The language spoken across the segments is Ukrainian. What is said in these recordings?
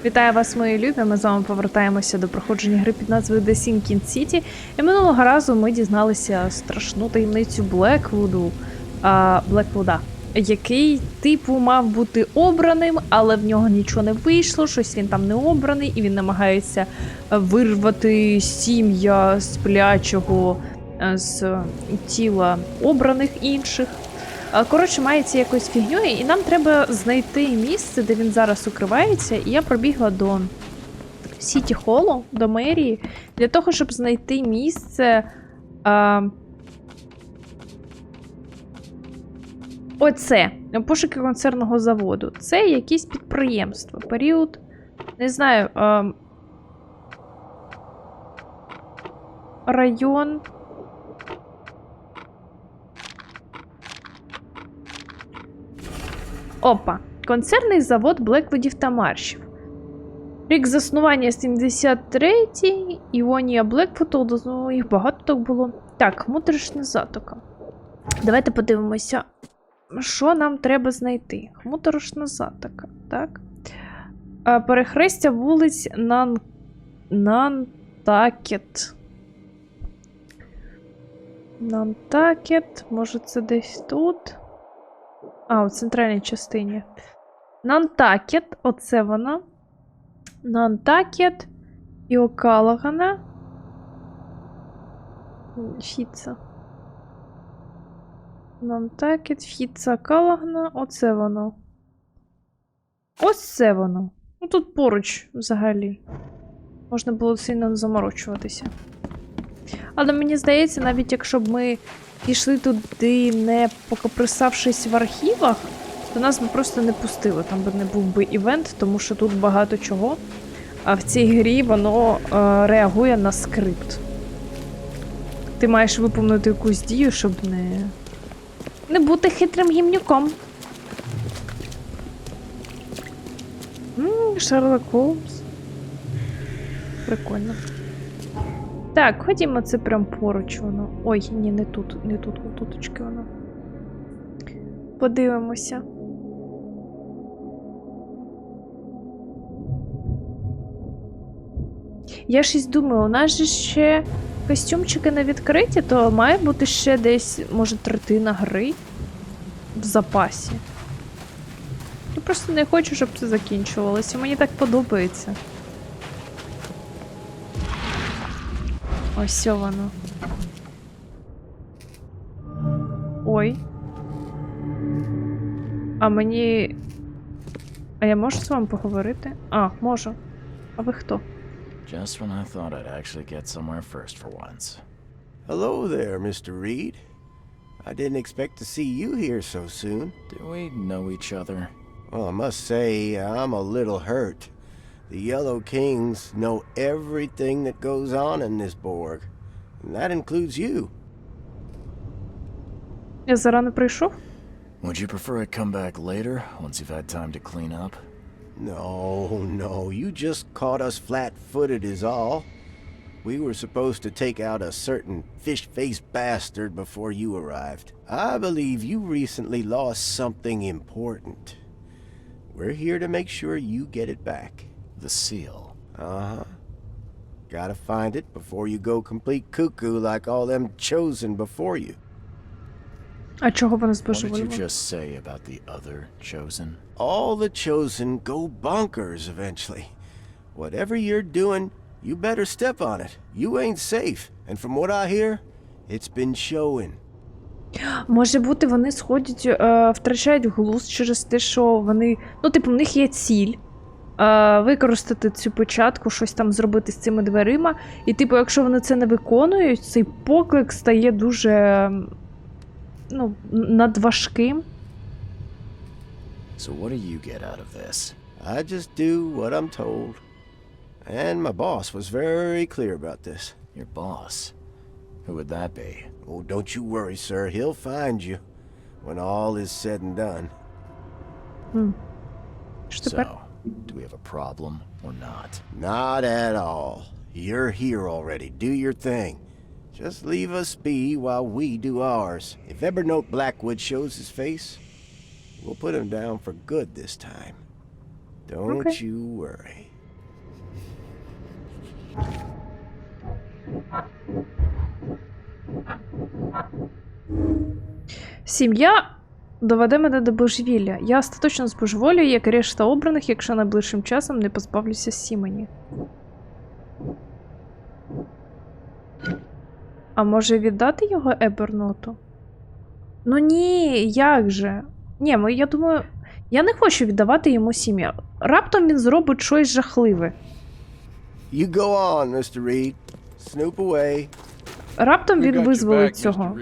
Вітаю вас, мої любі! Ми з вами повертаємося до проходження гри під назвою The Sinking City. І минулого разу ми дізналися страшну таємницю Блеквуда, який, типу, мав бути обраним, але в нього нічого не вийшло, щось він там не обраний, і він намагається вирвати сім'я сплячого з тіла обраних інших. Коротше, мається якоюсь фігньою, і нам треба знайти місце, де він зараз укривається. І я пробігла до Сіті Холлу, до мерії, для того, щоб знайти місце. Оце, пошуки концерного заводу. Це якісь підприємства. Період, не знаю, район. Опа. Концерний завод Блеквудів та Маршів. Рік заснування 73-й. Іонія Блеквуд, ну, їх багато так було. Так, внутрішня затока. Давайте подивимося, що нам треба знайти. Моторошна затока, так. Перехрестя вулиць Нантакет. Нантакет, може це десь тут? У центральній частині. Нантакет, оце вона. Нантакет і Окалагана. Фіца. Нантакет, Фіца, Окалагана, оце воно. Ось це воно. Ну тут поруч взагалі. Можна було сильно заморочуватися. Але мені здається, навіть якщо б ми пішли туди, не покоприсавшись в архівах, то нас би просто не пустили. Там би не був би івент, тому що тут багато чого. А в цій грі воно реагує на скрипт. Ти маєш виповнити якусь дію, щоб не бути хитрим гімнюком. Шерлок Холмс. Прикольно. Так, ходімо, це прям поруч воно. Ой, ні, не тут, отуточки воно. Подивимося. Я щось думаю, у нас же ще костюмчики не відкриті, то має бути ще десь, може, третина гри в запасі. Я просто не хочу, щоб це закінчувалося. Мені так подобається. Ось воно. Ой. А я можу з вами поговорити? Можу. А ви хто? Just when I thought I'd actually get somewhere first for once. Hello there, Mr. Reed. I didn't expect to see you here so soon. Do we know each other? Well, I must say, I'm a little hurt. The Yellow Kings know everything that goes on in this Borg. And that includes you. Я зарано прийшов? Would you prefer I come back later, once you've had time to clean up? No, you just caught us flat-footed is all. We were supposed to take out a certain fish-faced bastard before you arrived. I believe you recently lost something important. We're here to make sure you get it back. The seal. Uh-huh. Gotta find it before you go complete cuckoo like all them chosen before you. А чого вони What did збожеволіли? you just say about the other chosen? All the chosen go bonkers eventually. Whatever you're doing, you better step on it. You ain't safe. And from what I hear, it's been showing. Може бути, вони сходять, втрачають глузд через те, що вони... Ну, типу, в них є ціль. Використати цю початку, щось там зробити з цими дверима. І, типу, якщо вони це не виконують, цей поклик стає дуже... ну, надважким. So what do you get out of this? I just do what I'm told. And my boss was very clear about this. Your boss? Who would that be? Oh, don't you worry, sir. He'll find you when all is said and done. Що тепер? So, do we have a problem or not? Not at all. You're here already. Do your thing. Just leave us be while we do ours. If Evernote Blackwood shows his face, we'll put him down for good this time. Don't Okay. you worry. Сім'я доведе мене до божевілля. Я остаточно збожеволюю, як і решта обраних, якщо найближчим часом не позбавлюся сімені. А може віддати його Еберноту? Ну ні, як же? Ні, я думаю, я не хочу віддавати йому сім'я. Раптом він зробить щось жахливе. You go on, Mr. Reed. Snoop away. Раптом він визволить цього.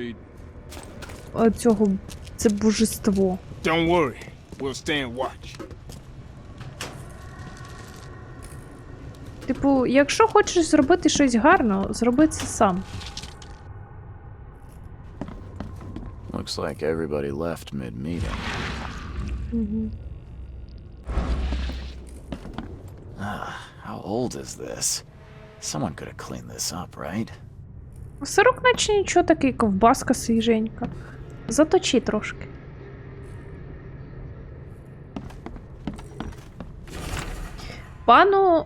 Це божество. Don't worry. We'll stand watch. Типу, якщо хочеш зробити щось гарно, зроби це сам. Looks like everybody left mid-meeting. How old is this? Someone could have cleaned this up, right? Сирок наче нічого такий, ковбаска свіженька. Заточи трошки. Пану...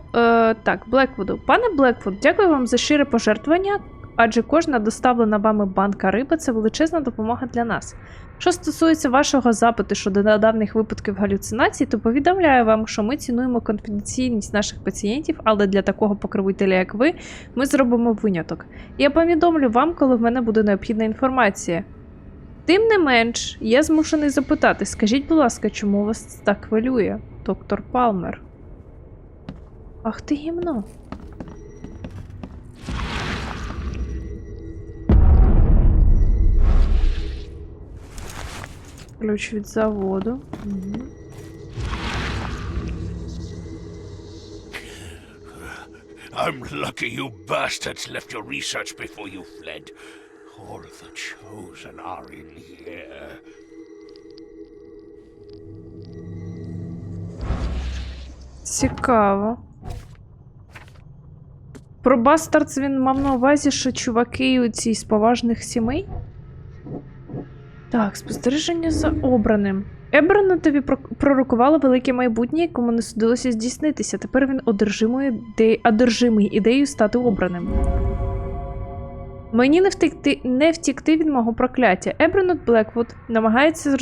так, Блеквуду. Пане Блеквуд, дякую вам за щире пожертвування, адже кожна доставлена вами банка риби – це величезна допомога для нас. Що стосується вашого запиту щодо недавніх випадків галюцинацій, то повідомляю вам, що ми цінуємо конфіденційність наших пацієнтів, але для такого покровителя, як ви, ми зробимо виняток. Я повідомлю вам, коли в мене буде необхідна інформація. Тим не менш, я змушений запитати, скажіть, будь ласка, чому вас так хвилює, доктор Палмер? Ах ти гімно. Ключ від заводу. Угу. I'm lucky you bastards left your research before you fled. All of the chosen are in here. Цікаво. Про Бастардс він мав на увазі, що чуваки оці з поважних сімей? Так, спостереження за обраним. Ебернотові пророкувало велике майбутнє, якому не судилося здійснитися. Тепер він одержимий ідеєю стати обраним. Мені не втікти від мого прокляття. Ебернот Блеквуд намагається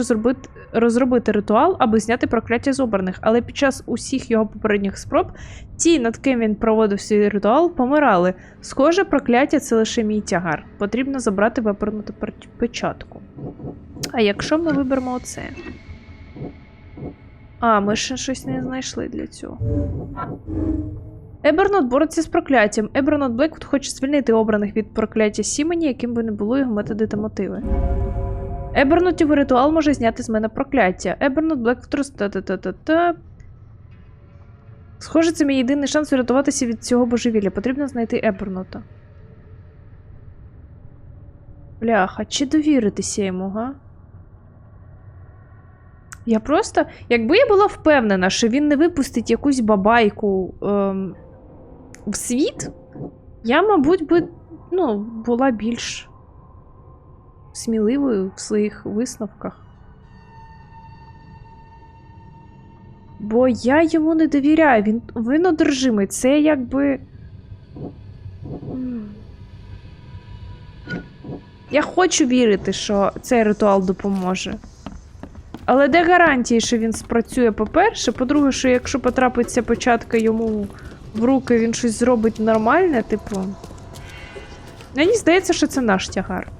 розробити ритуал, аби зняти прокляття з обраних, але під час усіх його попередніх спроб ті, над ким він проводив свій ритуал, помирали. Схоже, прокляття – це лише мій тягар. Потрібно забрати в Еберноту печатку. А якщо ми виберемо оце? А, ми ще щось не знайшли для цього. Ебернот бореться з прокляттям. Ебернот Блеквуд хоче звільнити обраних від прокляття сімені, яким би не було його методи та мотиви. Ебернотів ритуал може зняти з мене прокляття. Ебернот Блеквуд Схоже, це мій єдиний шанс врятуватися від цього божевілля. Потрібно знайти Ебернота. Бляха, чи довіритися йому, га? Я просто... Якби я була впевнена, що він не випустить якусь бабайку в світ, я, мабуть, би, була більш сміливою в своїх висновках. Бо я йому не довіряю, він одержимий. Це якби... Я хочу вірити, що цей ритуал допоможе. Але де гарантії, що він спрацює, по-перше? По-друге, що якщо потрапиться початка йому в руки, він щось зробить нормальне, типу... Мені здається, що це наш тягар.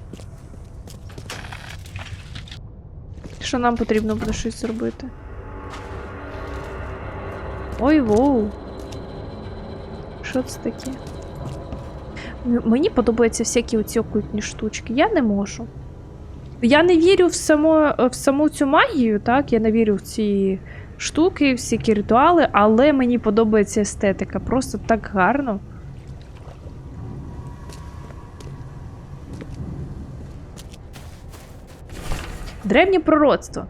Що нам потрібно буде щось зробити. Ой, воу. Що це таке? Мені подобаються всякі оці окультні штучки. Я не можу. Я не вірю в саму цю магію, так? Я не вірю в ці штуки, всякі ритуали, але мені подобається естетика. Просто так гарно. Древнє пророцтво.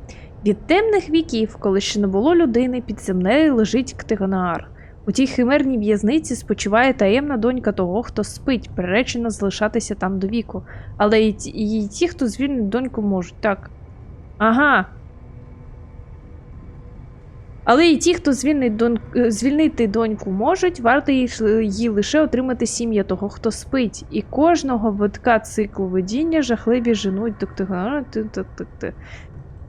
Від темних віків, коли ще не було людини, під землею лежить Ктегонаар. У тій химерній в'язниці спочиває таємна донька того, хто спить, приречена залишатися там до віку. Але і ті, хто звільнить доньку, можуть. Так. Ага. Але і ті, хто звільнити доньку можуть, варто їй лише отримати сім'я того, хто спить. І кожного витка циклу видіння жахливі женуть до Ктиганаару.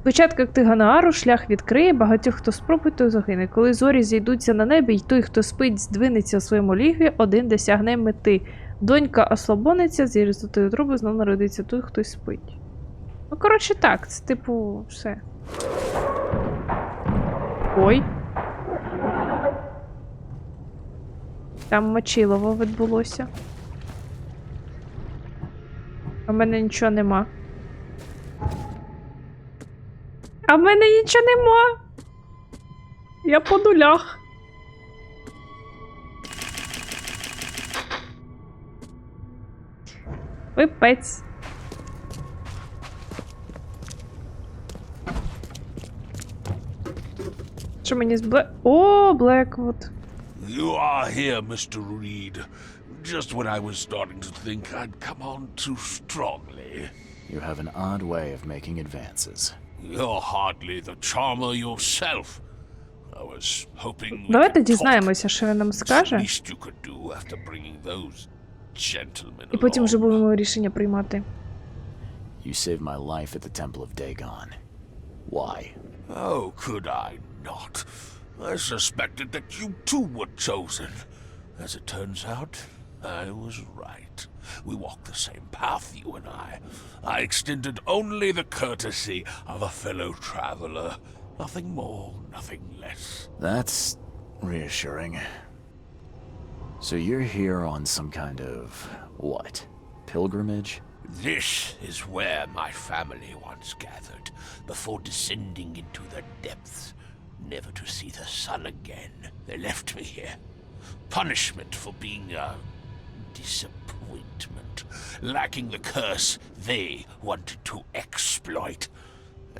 Початку Ктиганаару шлях відкриє, багатьох хто спробує, той загине. Коли зорі зійдуться на небі, і той, хто спить, здвинеться у своєму лігві, один досягне мети. Донька ослабониться, з різотою труби знов народиться той, хто спить. Ну, коротше так, це типу все. Ой. Там мочилово відбулося. А в мене нічого нема. А в мене нічого нема. Я по нулях. Пипець. Що мені з О, Блеквуд. You are here, Mr. Reed. Just when I was starting to think I'd come on too strongly. You have an odd way of making advances. You're hardly the charmer yourself. I was hoping we Давайте could talk. дізнаємося, що він нам It's the скаже. least you could do after bringing those gentlemen І потім вже along. будемо рішення приймати. You saved my life at the Temple of Dagon. Why? Oh, could I not? I suspected that you too were chosen. As it turns out, I was right. We walked the same path, you and I. I extended only the courtesy of a fellow traveler. Nothing more, nothing less. That's reassuring. So you're here on some kind of, what, pilgrimage? This is where my family once gathered, before descending into the depths, never to see the sun again. They left me here. Punishment for being a disappointment, lacking the curse they wanted to exploit,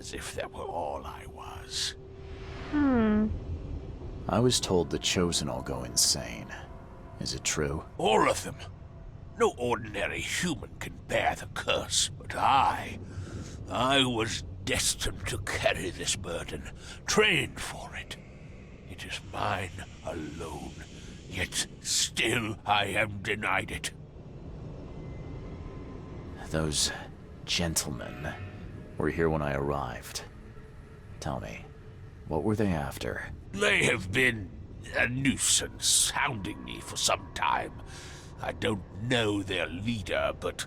as if that were all I was. I was told the Chosen all go insane. Is it true? All of them. No ordinary human can bear the curse, but I was destined to carry this burden, trained for it. It is mine alone, yet still I am denied it. Those gentlemen were here when I arrived. Tell me, what were they after? They have been a nuisance, hounding me for some time. I don't know their leader, but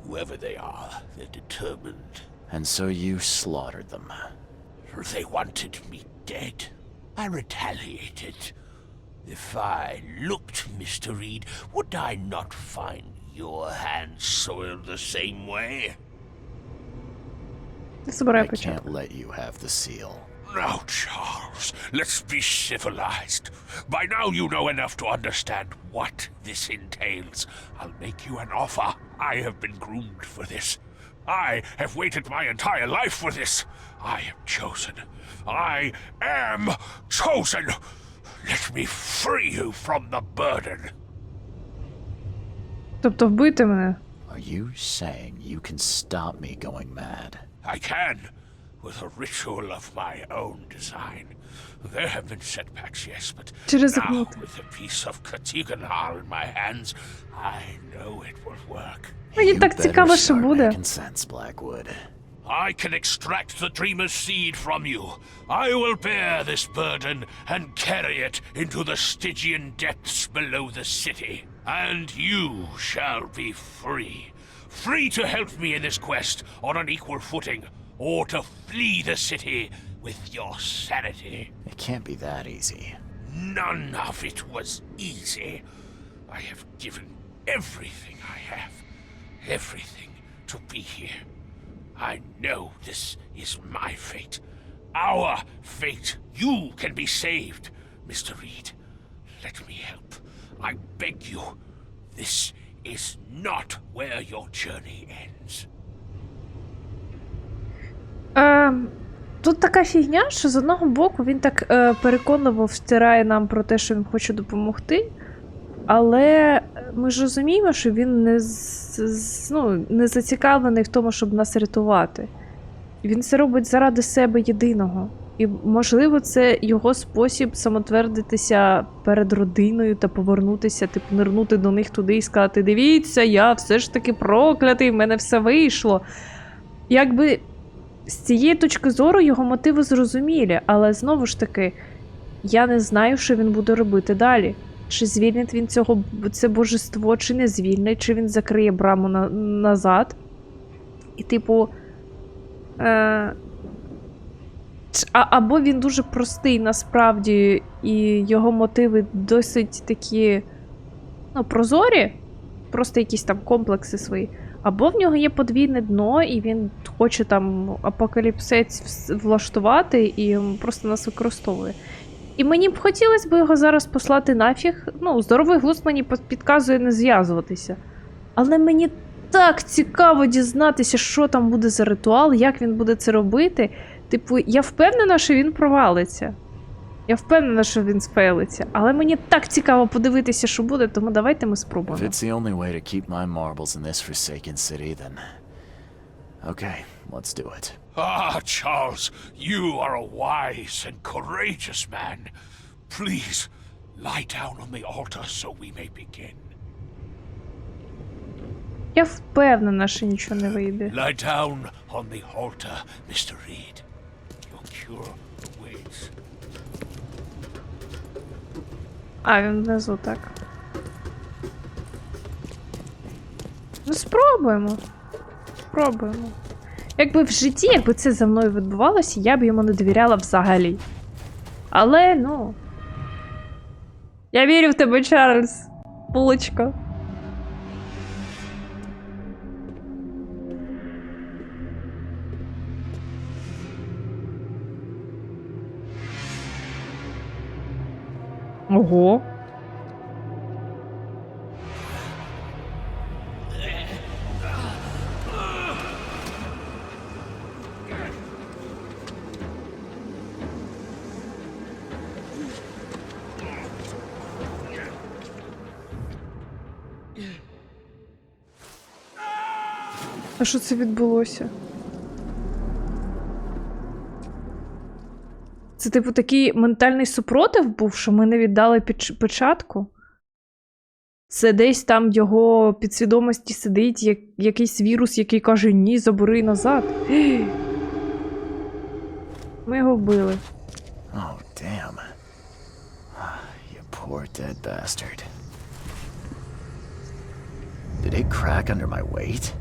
whoever they are, they're determined. And so you slaughtered them. They wanted me dead. I retaliated. If I looked, Mr. Reed, would I not find your hands soiled the same way? Забирай I початку. can't let you have the seal. Now, Charles, let's be civilized. By now you know enough to understand what this entails. I'll make you an offer. I have been groomed for this. I have waited my entire life for this. I am chosen. I am chosen. Let me free you from the burden. Тобто вбити мене? Are you saying you can stop me going mad? I can, with a ritual of my own design. There have been setbacks, yes, but Через now, окно. with a piece of Katiganar in my hands, I know it will work. Мені You так better цікаво, що start буде. making sense, Blackwood. I can extract the dreamer's seed from you. I will bear this burden and carry it into the Stygian depths below the city. And you shall be free. Free to help me in this quest on an equal footing, or to flee the city with your sanity. It can't be that easy. None of it was easy. I have given everything I have, everything to be here. I know this is my fate. Our fate. You can be saved, Mr. Reed. Let me help. I beg you. This is not where your journey ends. Тут така фігня, що з одного боку він так переконливо втирає нам про те, що він хоче допомогти, але ми ж розуміємо, що він не зацікавлений в тому, щоб нас рятувати. Він це робить заради себе єдиного. І, можливо, це його спосіб самотвердитися перед родиною та повернутися, типу, нирнути до них туди і сказати: дивіться, я все ж таки проклятий, в мене все вийшло. Якби з цієї точки зору його мотиви зрозумілі, але знову ж таки, я не знаю, що він буде робити далі. Чи звільнить він це божество, чи не звільнить, чи він закриє браму назад. І, типу, або він дуже простий насправді, і його мотиви досить такі, ну, прозорі, просто якісь там комплекси свої. Або в нього є подвійне дно, і він хоче там апокаліпсець влаштувати, і просто нас використовує. І мені б хотілося б його зараз послати нафіг. Ну, здоровий глузд мені підказує не зв'язуватися. Але мені так цікаво дізнатися, що там буде за ритуал, як він буде це робити. Типу, я впевнена, що він провалиться. Я впевнена, що він спейлиться. Але мені так цікаво подивитися, що буде, тому давайте ми спробуємо. If it's the only way to keep my marbles in this forsaken city, then... Okay, let's do it. Ah, Charles, you are a wise and courageous man. Please, lie down on the altar so we may begin. Я впевнена, що нічого не вийде. Lie down on the altar, Mr. Reed. Your cure awaits. А, він внизу, так. Ну, спробуємо. Спробуємо. Якби в житті, якби це за мною відбувалося, я б йому не довіряла взагалі. Але, ну... Я вірю в тебе, Чарльз. Булочка. Ого. А що це відбулося? Це, типу, такий ментальний супротив був, що ми не віддали печатку? Це десь там в його підсвідомості сидить якийсь вірус, який каже: ні, забери назад. Ми його вбили. Oh, damn. You poor dead bastard. Did it crack under my weight?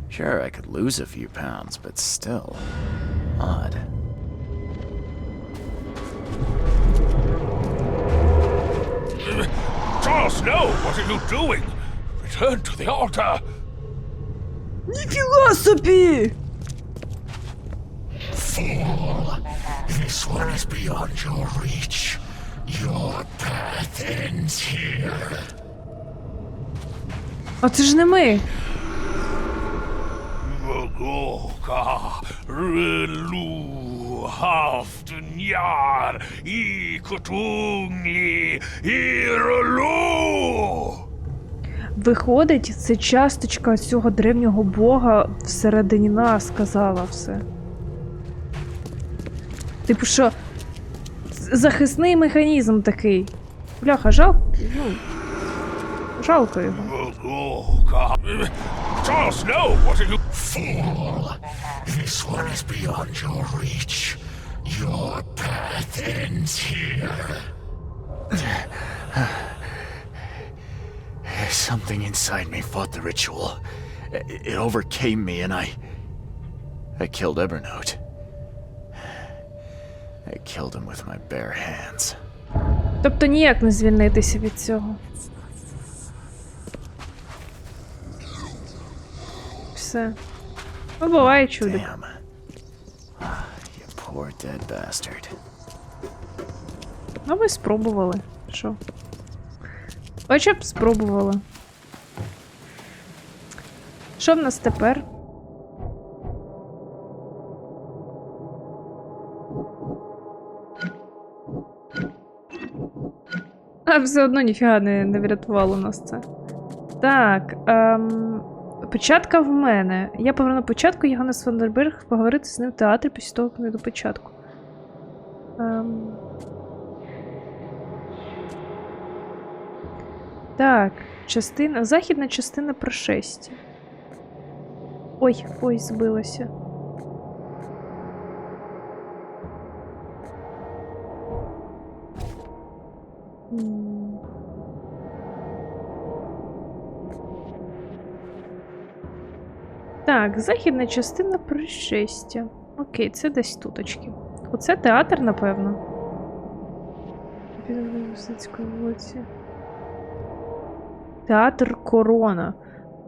Sure, I could lose a few pounds, but still. Odd. Charles, no! What are you doing? Return to the altar! Ніфіга собі! Fool! This one is beyond your reach. Your path ends here. А це ж не ми. Vogoka, Relu, Haftunjar, Ikutungli, Irolu! Виходить, це часточка цього древнього бога всередині нас сказала все. Типу, що захисний механізм такий. Бляха, жалко, ну, жалко його. Vogoka. Charles, no! What are you... Fool! This one is beyond your reach. Your path ends here. Something inside me fought the ritual. It overcame me and I killed Evernote. I killed him with my bare hands. Тобто ніяк не звільнитися від цього. Все. Ну, буває чудо. Damn. You poor dead bastard. Ну, ви спробували. Що? Хоча б спробували. Що в нас тепер? А, все одно ніфіга не врятувало нас це. Так, початка в мене. Я поверну початку Йоганнес Вандерберг поговорити з ним в театрі після того, як знайду початку. Так, західна частина Пришестя. Ой, збилася. Так, західна частина Пришестя. Окей, це десь туточки. Оце театр, напевно. Театр Корона.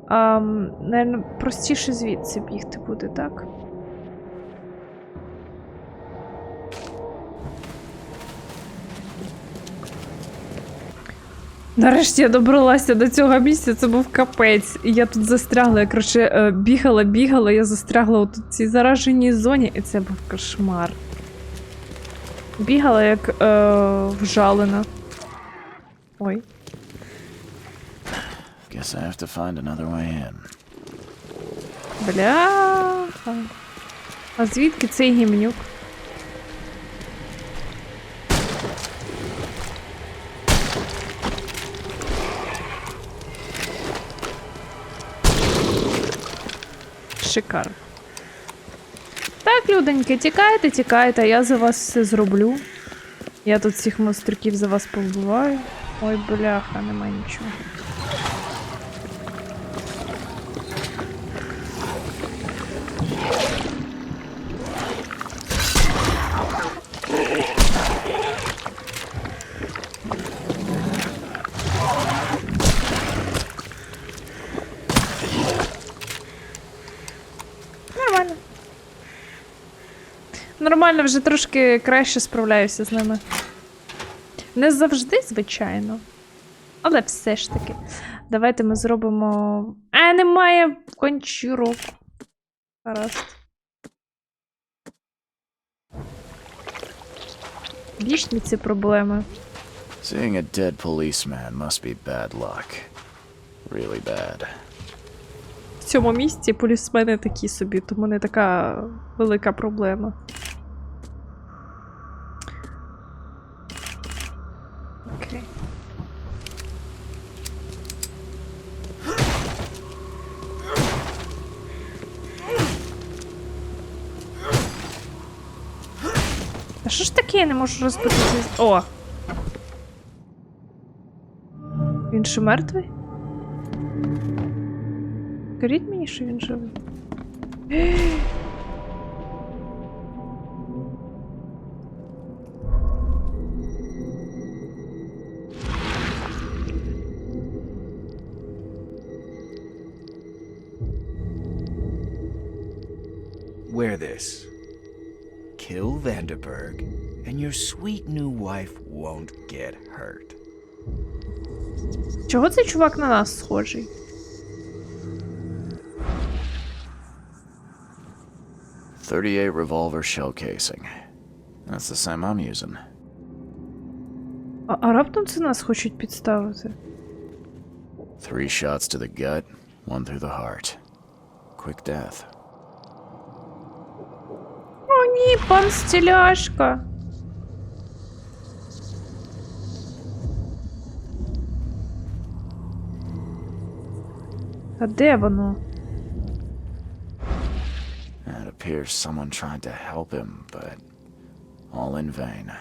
Наверно, простіше звідси бігти буде, так? Нарешті я добралася до цього місця, це був капець. І я тут застрягла, я, коротше, бігала, я застрягла у цій зараженій зоні, і це був кошмар. Бігала як вжалена. Ой. Guess I have to find another way in. Бляха. А звідки цей гімнюк? Шикарно. Так, людоньки, тікайте, а я за вас все зроблю. Я тут всіх монстриків за вас повбиваю. Ой, бляха, немає нічого. Нормально, вже трошки краще справляюся з ними. Не завжди, звичайно. Але все ж таки. Давайте ми зробимо... немає кончурок. Гаразд. Вічні ці проблеми. Seeing a dead policeman must be bad luck. Really bad. В цьому місці полісмени такі собі, тому не така велика проблема. Окей. А що ж таке, я не можу розбити цей... О! Він ще мертвий? Скажіть мені, що він живий. Wear this. Kill Vanderberg, and your sweet new wife won't get hurt. Чого цей чувак на нас схожий? .38 revolver shell casing. That's the same I'm using. А раптом це нас хочуть підставити? 3 shots to the gut, 1 through the heart. Quick death. О ні, пан Стіляшка. А де воно? It appears someone tried to help him, but all in vain.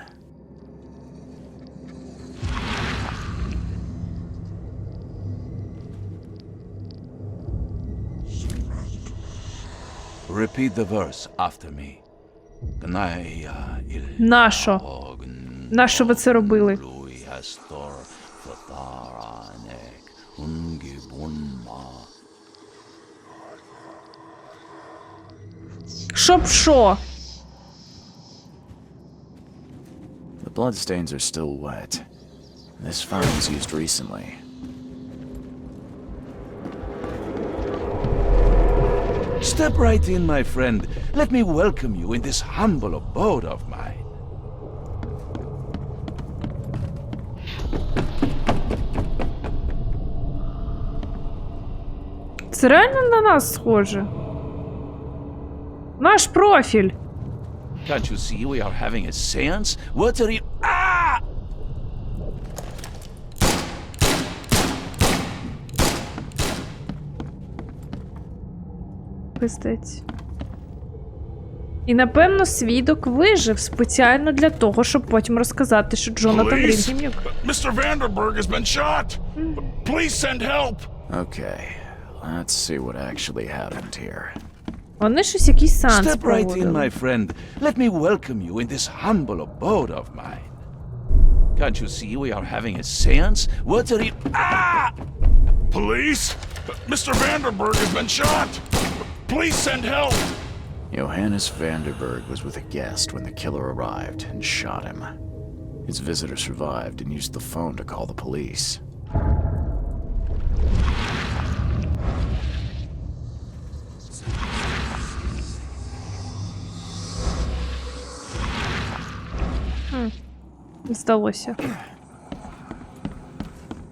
Repeat the verse after me. Нащо? Нащо ви це робили? Щоб що? The bloodstains are still wet. This file was used recently. Step right in, my friend. Let me welcome you in this humble abode of mine. Це реально на нас схоже. Наш профіль. Can't you see we are having a seance? What are you... Ah! Пиздець. І, напевно, свідок вижив спеціально для того, щоб потім розказати, що Джонатан Рід гімнюк. Mr. Vanderberg has been shot! Please send help! Okay, let's see what actually happened here. Вони щось якийсь сеанс Step right in, проводили. my friend. Let me welcome you in this humble abode of mine. Can't you see we are having a seance? What are you... Ah! Police? Mr. Vanderberg has been shot! Please send help! Johannes Vanderberg was with a guest when the killer arrived and shot him. His visitor survived and used the phone to call the police. Здалося.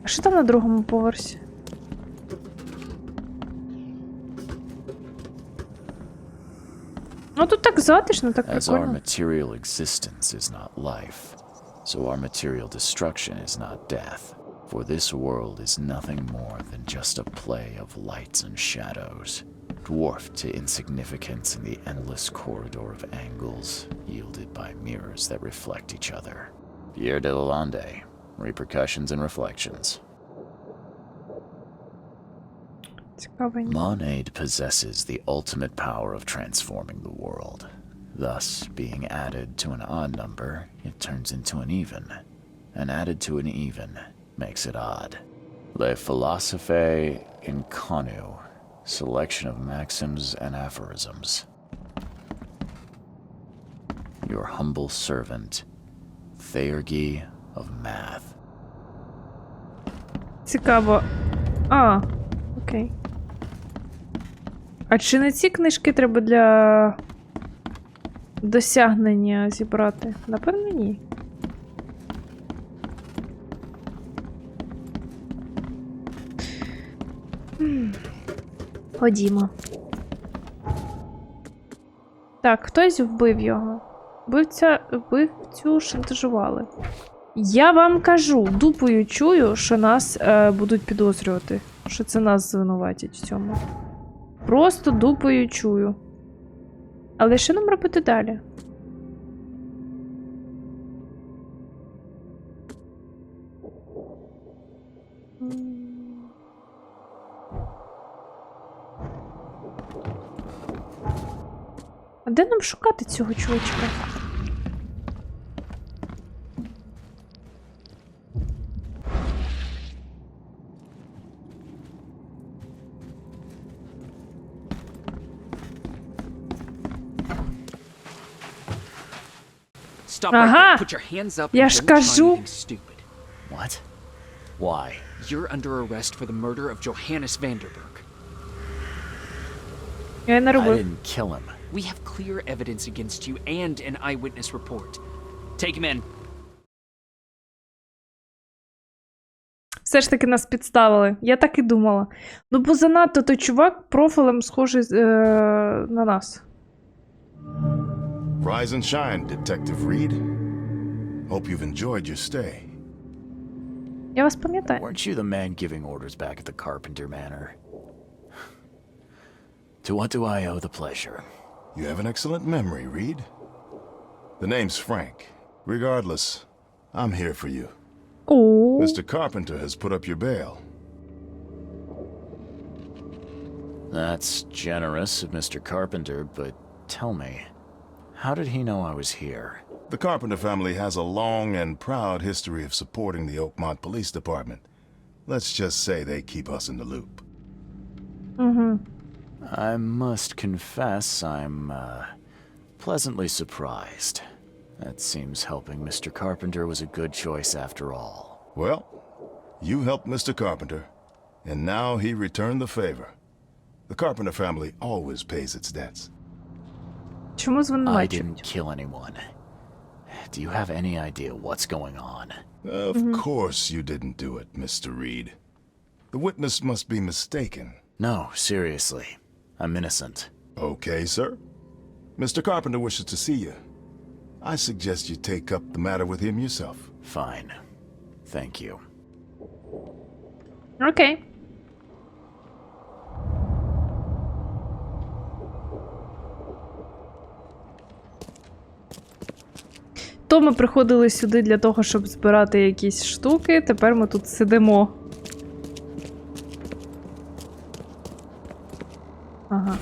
А що там на другому поверсі? Ну тут так затишно, так As our прикольно. material existence is not life, so our material destruction is not death. For this world is nothing more than just a play of lights and shadows, dwarfed to insignificance in the endless corridor of angles yielded by mirrors that reflect each other. Pierre de Lalande, Repercussions and Reflections. Цікавенько. Monade possesses the ultimate power of transforming the world. Thus, being added to an odd number, it turns into an even. And added to an even makes it odd. Le Philosophe Inconu, selection of maxims and aphorisms. Your humble servant, Theurgy of Math. Цікаво. А, окей. А чи не ці книжки треба для досягнення зібрати? Напевно, ні. Ходімо. Так, хтось вбив його. Вбивцю шантажували. Я вам кажу, дупою чую, що нас будуть підозрювати. Що це нас звинуватять в цьому. Просто дупою чую. Але що нам робити далі? А де нам шукати цього чувачка? Stop Ага. right there. Put your hands up Я and ж don't try кажу. anything stupid. What? Why? You're under arrest for the murder of Johannes Vanderberg. Я не I робив. didn't kill him. We have clear evidence against you and an eyewitness report. Take him in. Все ж таки нас підставили. Я так і думала. Ну, бо занадто той чувак профілем схожий на нас. Rise and shine, Detective Reed. Hope you've enjoyed your stay. Я вас пам'ятаю. Weren't you the man giving orders back at the Carpenter Manor? To what do I owe the pleasure? You have an excellent memory, Reed. The name's Frank. Regardless, I'm here for you. О, Mr. Carpenter has put up your bail. That's generous of Mr. Carpenter, but tell me, how did he know I was here? The Carpenter family has a long and proud history of supporting the Oakmont Police Department. Let's just say they keep us in the loop. I must confess I'm, pleasantly surprised. That seems helping Mr. Carpenter was a good choice after all. Well, you helped Mr. Carpenter, and now he returned the favor. The Carpenter family always pays its debts. чому I звинувачують? didn't kill anyone. Do you have any idea what's going on? Of course you didn't do it, Mr. Reed. The witness must be mistaken. No, seriously. I'm innocent. Okay, sir. Mr. Carpenter wishes to see you. I suggest you take up the matter with him yourself. Fine. Thank you. Окей. То ми приходили сюди для того, щоб збирати якісь штуки, тепер ми тут сидимо. Ага.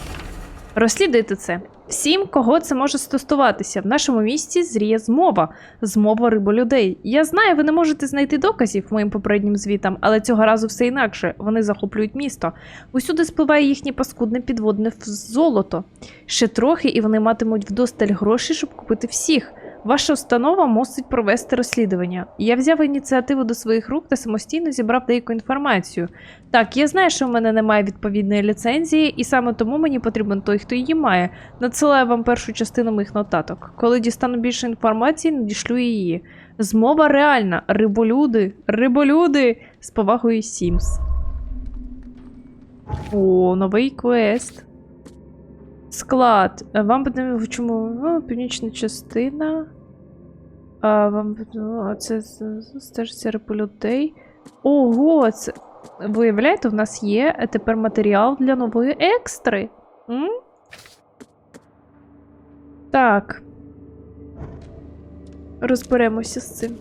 Розслідуйте це. Всім, кого це може стосуватися. В нашому місті зріє змова. Змова риболюдей. Я знаю, ви не можете знайти доказів моїм попереднім звітам, але цього разу все інакше. Вони захоплюють місто. Усюди спливає їхнє паскудне підводне золото. Ще трохи, і вони матимуть вдосталь грошей, щоб купити всіх. Ваша установа мусить провести розслідування. Я взяв ініціативу до своїх рук та самостійно зібрав деяку інформацію. Так, я знаю, що в мене немає відповідної ліцензії, і саме тому мені потрібен той, хто її має. Надсилаю вам першу частину моїх нотаток. Коли дістану більше інформації, надішлю її. Змова реальна. Риболюди. Риболюди! З повагою Сімс. О, новий квест. Склад. Вам потрібно, чому? Північна частина. Вам потрібно, це стежиться риболюдей. Ого, це... Виявляєте, в нас є тепер матеріал для нової екстри. Так. Розберемося з цим.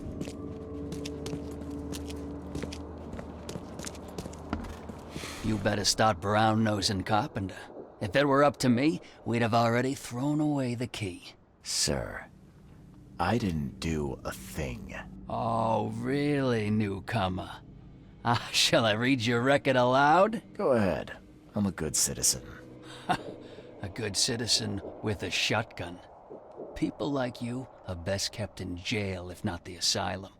You better start brown-nosing Carpenter. If it were up to me, we'd have already thrown away the key. Sir, I didn't do a thing. Oh, really, newcomer? Shall I read your record aloud? Go ahead. I'm a good citizen. A good citizen with a shotgun. People like you are best kept in jail, if not the asylum.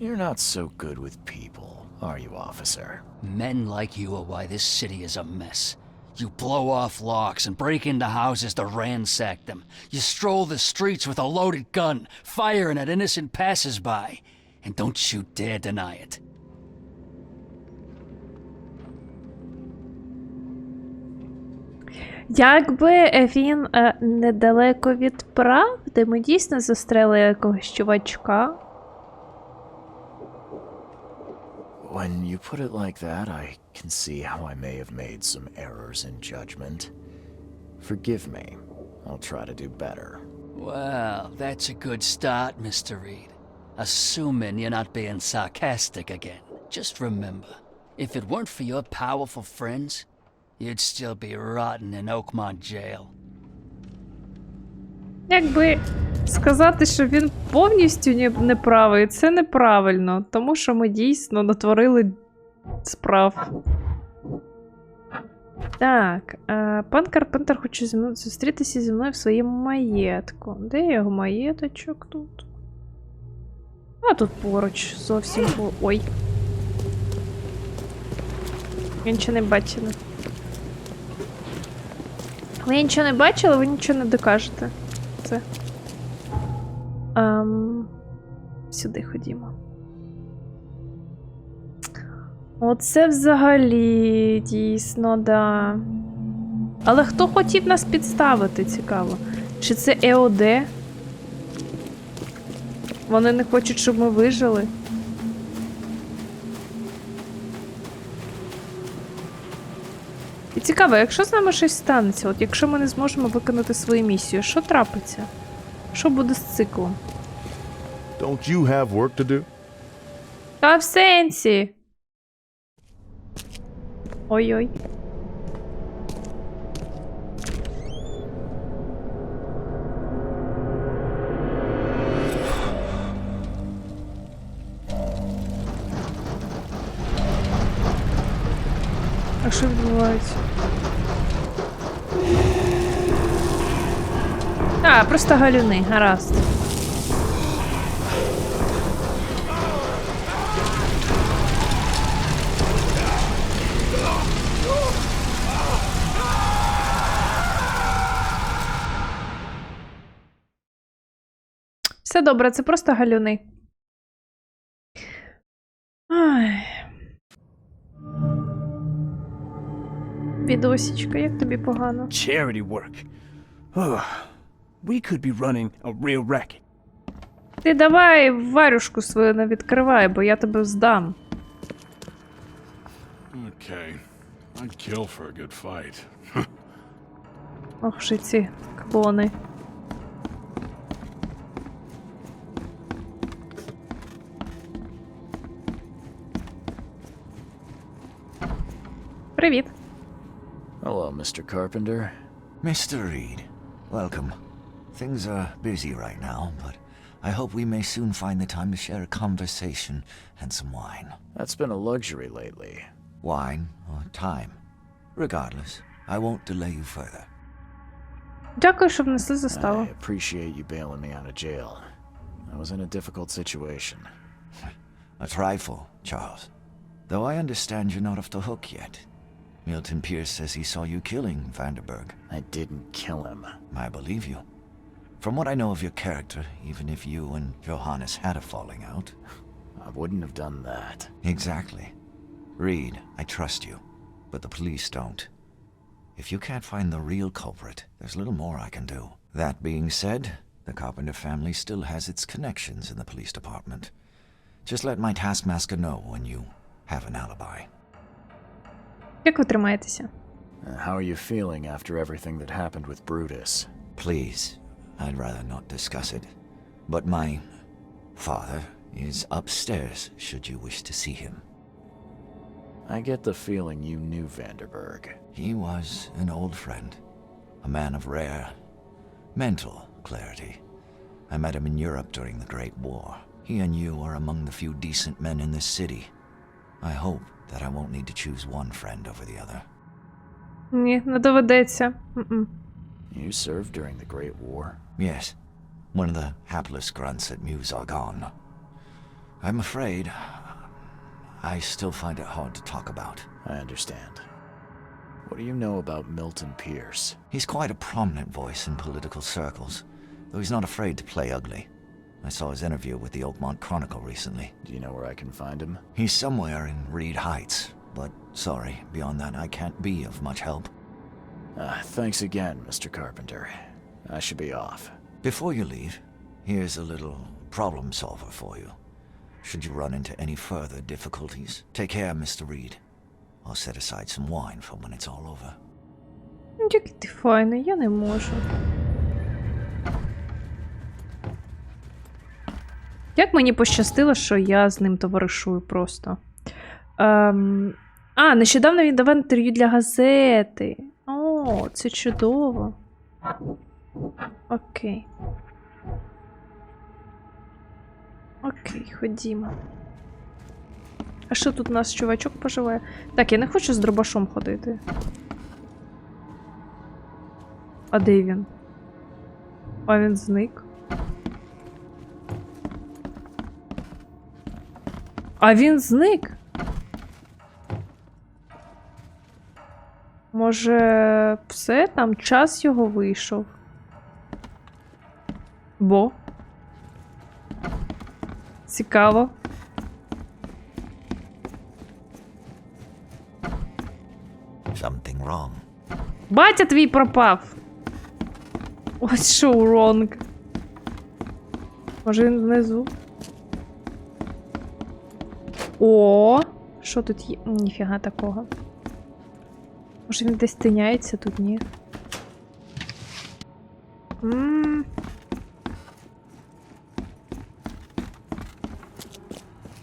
You're not so good with people, are you, officer? Men like you are why this city is a mess. You blow off locks and break into houses to ransack them. You stroll the streets with a loaded gun, firing at innocent passers-by. And don't you dare deny it. Якби він недалеко від правди, ми дійсно застрелили якогось чувачка. When you put it like that, I can see how I may have made some errors in judgment. Forgive me. I'll try to do better. Well, that's a good start, Mr. Reed. Assuming you're not being sarcastic again. Just remember, if it weren't for your powerful friends, you'd still be rotting in Oakmont jail. Якби сказати, що він повністю неправий, це неправильно, тому що ми дійсно натворили справ. Так, пан Карпентер хоче зустрітися зі мною в своєму маєтку. Де його маєточок тут? А тут поруч, зовсім ой. Я нічого не бачила. Але я нічого не бачила, ви нічого не докажете. Це. Сюди ходімо. Оце взагалі дійсно, да. Але хто хотів нас підставити, цікаво? Чи це ЕОД? Вони не хочуть, щоб ми вижили? І цікаво, якщо з нами щось станеться, от якщо ми не зможемо виконати свою місію, що трапиться? Що буде з циклом? Don't you have work to do? Та в сенсі. Ой-ой. А що відбувається? А, просто галюни, гаразд. Все добре, це просто галюни. Ай. Відосічка, як тобі погано? Charity work. Oh, we could be running a real racket. Ти давай варюшку свою не відкривай, бо я тебе здам. Okay. I'd kill for a good fight. Ох, же ці клони. Привіт. Hello, Mr. Carpenter. Mr. Reed, welcome. Things are busy right now, but I hope we may soon find the time to share a conversation and some wine. That's been a luxury lately. Wine or time. Regardless, I won't delay you further. Дякую, що внесли заставу. I appreciate you bailing me out of jail. I was in a difficult situation. A trifle, Charles. Though I understand you're not off the hook yet. Milton Pierce says he saw you killing Vanderberg. I didn't kill him. I believe you. From what I know of your character, even if you and Johannes had a falling out. I wouldn't have done that. Exactly. Reed, I trust you, but the police don't. If you can't find the real culprit, there's little more I can do. That being said, the Carpenter family still has its connections in the police department. Just let my taskmaster know when you have an alibi. Як ви тримаєтеся? How are you feeling after everything that happened with Brutus? Please, I'd rather not discuss it. But my father is upstairs, should you wish to see him. I get the feeling you knew Vanderberg. He was an old friend, a man of rare mental clarity. I met him in Europe during the Great War. He and you are among the few decent men in this city. I hope that I won't need to choose one friend over the other. Ні, не доведеться. You served during the Great War? Yes, one of the hapless grunts at Meuse are gone. I'm afraid I still find it hard to talk about. I understand. What do you know about Milton Pierce? He's quite a prominent voice in political circles, though he's not afraid to play ugly. I saw his interview with the Oakmont Chronicle recently. Do you know where I can find him? He's somewhere in Reed Heights, but sorry, beyond that I can't be of much help. Thanks again, Mr. Carpenter. I should be off. Before you leave, here's a little problem solver for you. Should you run into any further difficulties, take care, Mr. Reed. I'll set aside some wine for when it's all over. Який ти файний, я не можу. Як мені пощастило, що я з ним товаришую просто. Нещодавно він давав інтерв'ю для газети. О, це чудово. Окей. Окей, ходімо. А що тут у нас чувачок поживає? Так, я не хочу з дробашом ходити. А де він? А він зник. А він зник? Може, все? Там час його вийшов? Бо? Цікаво. Something wrong. Батя твій пропав! Ось що wrong. Може він внизу? О! Що тут є? Ніфіга такого. Може він десь тиняється, тут ні.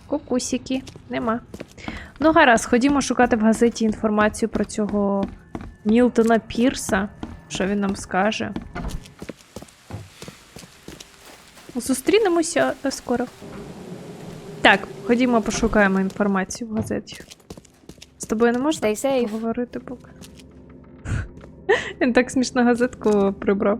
Кукусики. Нема. Ну гаразд, ходімо шукати в газеті інформацію про цього Мілтона Пірса. Що він нам скаже. Зустрінемося скоро. Так, ходімо пошукаємо інформацію в газеті. З тобою не можна поговорити поки? Він так смішно газетку прибрав.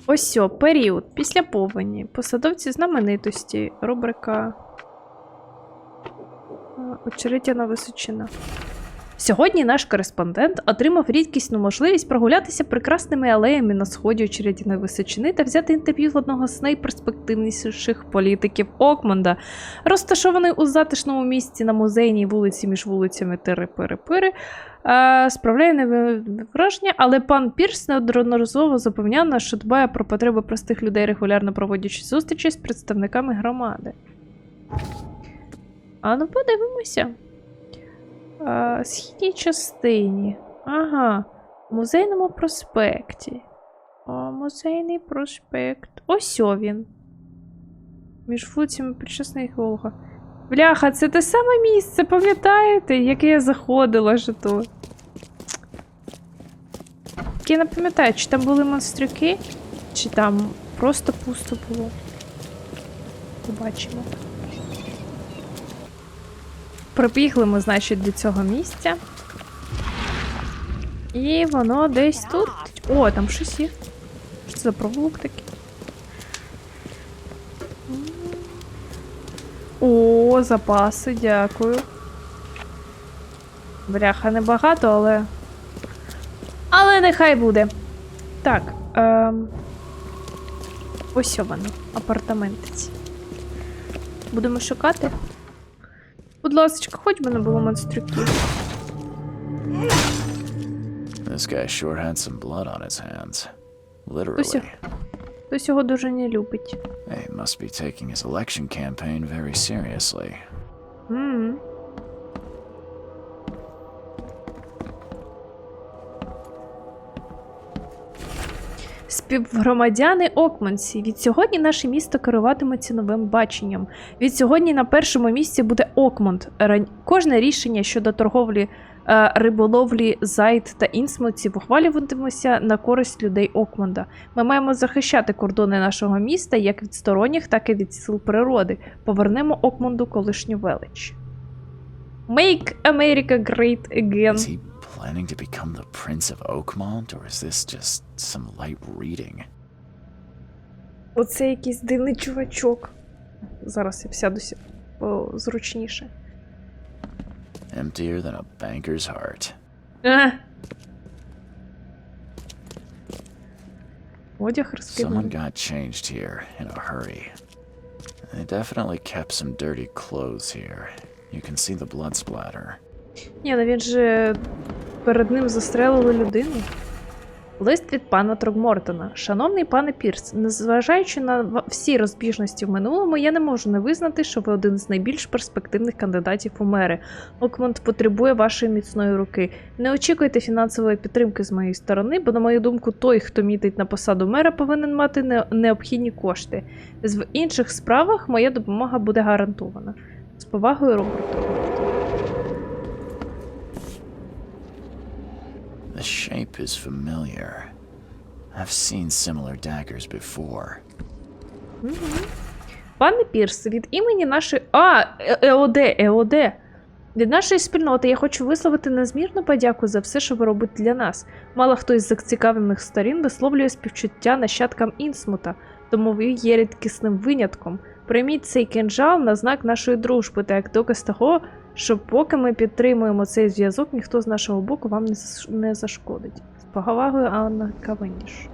Ось о, період. Після повені. Посадовці знаменитості. Рубрика Очеретяна Височина. Сьогодні наш кореспондент отримав рідкісну можливість прогулятися прекрасними алеями на сході Очеретяної Височини та взяти інтерв'ю в одного з найперспективніших політиків Окманда, розташований у затишному місці на музейній вулиці між вулицями Тири-Пири-Пири. Справляє неве враження, але пан Пірс неодноразово запевняв нас, що дбає про потреби простих людей, регулярно проводячи зустрічі з представниками громади. А ну подивимося. Східній частині. Ага. В музейному проспекті. Музейний проспект. Ось він. Між вулицями Причесних Волга. Бляха, це те саме місце, пам'ятаєте, яке я заходила ж тут. Я не пам'ятаю, чи там були монстрюки, чи там просто пусто було. Побачимо. Прибігли ми, значить, до цього місця. І воно десь тут. О, там щось є. Що це за провулок такий? О, запаси, дякую. Бляха, небагато, але... Але нехай буде. Так, ось воно, апартаменти ці. Будемо шукати. Будь ласка, хоч би не було монстрюків. This guy sure had some blood on his hands. Literally. Хтось його дуже не любить. He must be taking his election campaign very seriously. Співгромадяни Окманці. Від сьогодні наше місто керуватиметься новим баченням. Від сьогодні на першому місці буде Окманд. Кожне рішення щодо торговлі, риболовлі, зайд та інсмутців ухвалюватиметься на користь людей Окманда. Ми маємо захищати кордони нашого міста як від сторонніх, так і від сил природи. Повернемо Окманду колишню велич. Make America Great Again. Planning to become the Prince of Oakmont, or is this just some light reading? Оце якийсь дивний чувачок. Зараз я сядуся зручніше. Emptier than a banker's heart. Одяг Someone розкиданий. got changed here in a hurry. They definitely kept some dirty clothes here. You can see the blood splatter. Ні, ну він же перед ним застрелили людину. Лист від пана Трогмортона. Шановний пане Пірс, незважаючи на всі розбіжності в минулому, я не можу не визнати, що ви один з найбільш перспективних кандидатів у мери. Окманд потребує вашої міцної руки. Не очікуйте фінансової підтримки з моєї сторони, бо, на мою думку, той, хто мітить на посаду мера, повинен мати необхідні кошти. В інших справах моя допомога буде гарантована. З повагою, Роберт Трогмортон. The shape is familiar. I've seen similar daggers before. Пане Пірс, від імені нашої... ЕОД. Від нашої спільноти я хочу висловити незмірну подяку за все, що ви робите для нас. Мало хто із зацікавлених сторін висловлює співчуття нащадкам Інсмута, тому ви є рідкісним винятком. Прийміть цей кинджал на знак нашої дружби та як доказ того, що поки ми підтримуємо цей зв'язок, ніхто з нашого боку вам не зашкодить. З повагою, Анна Кавеніш.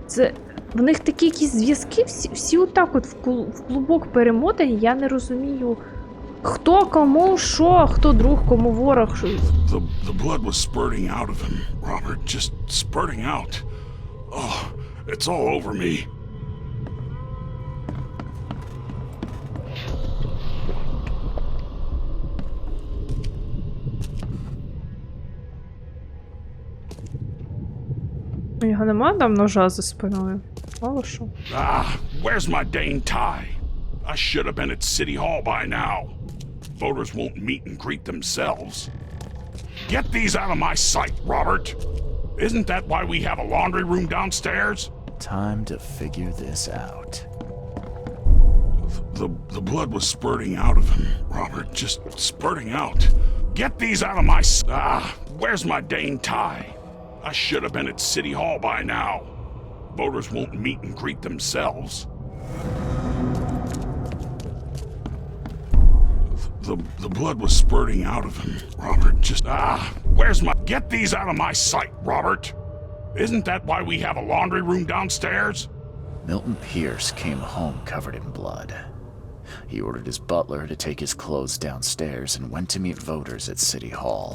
Це... В них такі якісь зв'язки, всі отак от в клубок перемотані, я не розумію, хто кому що, хто друг, кому ворог. The blood was spurting out of him, Robert, just spurting out. Oh, it's all over me. У нього нема там ножа за спиною? Мало що. Where's my dang tie? I should have been at City Hall by now. Voters won't meet and greet themselves. Get these out of my sight, Robert. Isn't that why we have a laundry room downstairs? Time to figure this out. The blood was spurting out of him, Robert, just spurting out. Get these out of my where's my dang tie? I should have been at City Hall by now. Voters won't meet and greet themselves. The blood was spurting out of him, Robert. Just, where's my... Get these out of my sight, Robert! Isn't that why we have a laundry room downstairs? Milton Pierce came home covered in blood. He ordered his butler to take his clothes downstairs and went to meet voters at City Hall.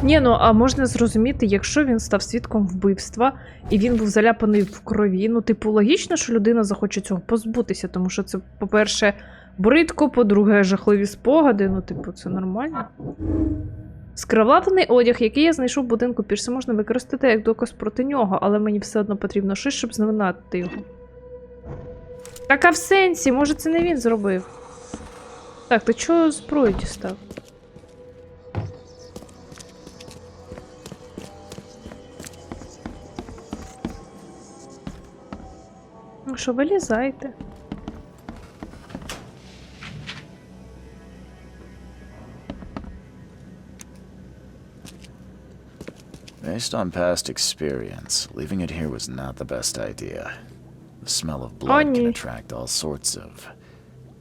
Ні, ну, а можна зрозуміти, якщо він став свідком вбивства, і він був заляпаний в крові, ну, типу, логічно, що людина захоче цього позбутися, тому що це, по-перше, бридко, по-друге, жахливі спогади, ну, типу, це нормально. Скривавлений одяг, який я знайшов в будинку Пірса, можна використати як доказ проти нього, але мені все одно потрібно щось, щоб звинуватити його. Так, а в сенсі, може це не він зробив? Так, ти чого зброю дістав? Ну що, вилізайте. Based on past experience, leaving it here was not the best idea. The smell of blood can attract all sorts of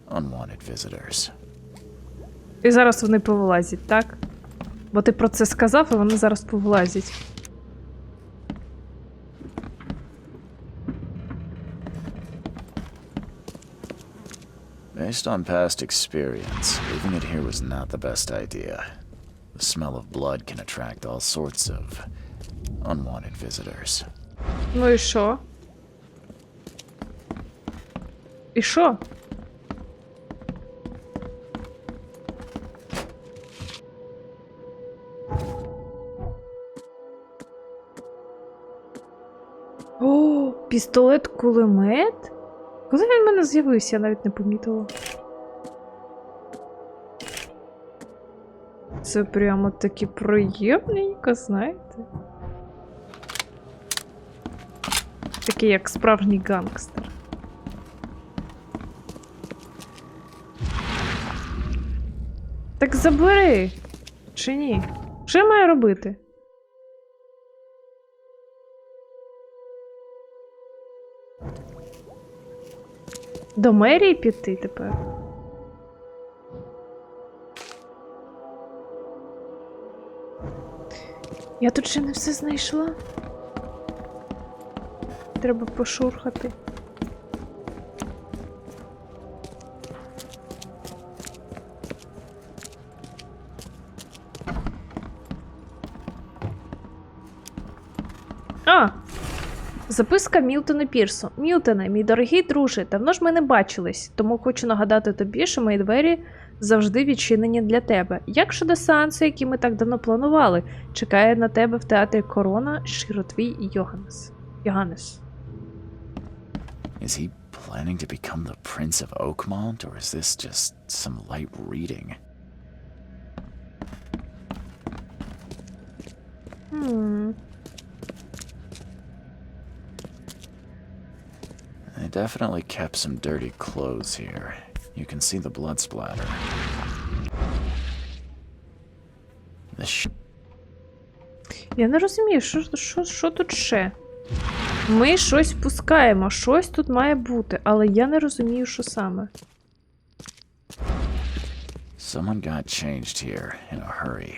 unwanted visitors. І зараз вони повилазять, так? Бо ти про це сказав, і вони зараз повилазять. Based on past experience, leaving it here was not the best idea. The smell of blood can attract all sorts of unwanted visitors. Ну і що? І що? О, пістолет-кулемет? Коли він в мене з'явився, я навіть не помітила. Це прямо таки приємненько, знаєте? Такий, як справжній гангстер. Так забери! Чи ні? Що я маю робити? До мерії піти тепер? Я тут ще не все знайшла. Треба пошурхати. Записка Мілтону Пірсу. Мілтоне, мій дорогий друже, давно ж ми не бачились, тому хочу нагадати тобі, що мої двері завжди відчинені для тебе. Як щодо сеансу, який ми так давно планували, чекає на тебе в театрі Корона щиро твій Йоганнес. Is he planning to become the Prince of Oakmont, or is this just some light reading? They definitely kept some dirty clothes here. You can see the blood splatter. Я не розумію, що тут ще? Ми щось впускаємо, щось тут має бути, але я не розумію, що саме. Someone got changed here in a hurry.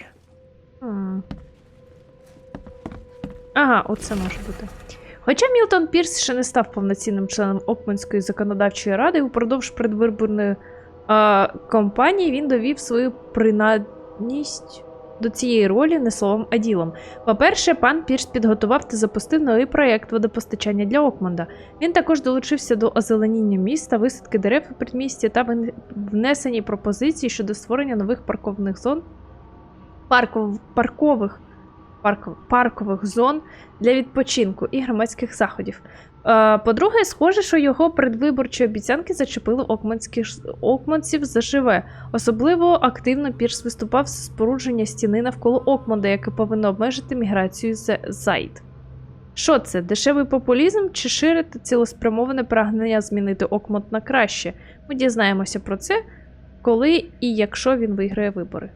Ага, оце може бути. Хоча Мілтон Пірс ще не став повноцінним членом Окманської законодавчої ради, упродовж предвиборної кампанії він довів свою принадність до цієї ролі не словом, а ділом. По-перше, пан Пірс підготував та запустив новий проєкт водопостачання для Окманда. Він також долучився до озеленіння міста, висадки дерев у передмісті та внесені пропозиції щодо створення нових паркових зон, паркових зон для відпочинку і громадських заходів. По-друге, схоже, що його передвиборчі обіцянки зачепили окманців заживе. Особливо активно Пірс виступав за спорудження стіни навколо Окманда, яке повинно обмежити міграцію з Зайд. Що це? Дешевий популізм чи ширити цілеспрямоване прагнення змінити Окманд на краще? Ми дізнаємося про це, коли і якщо він виграє вибори.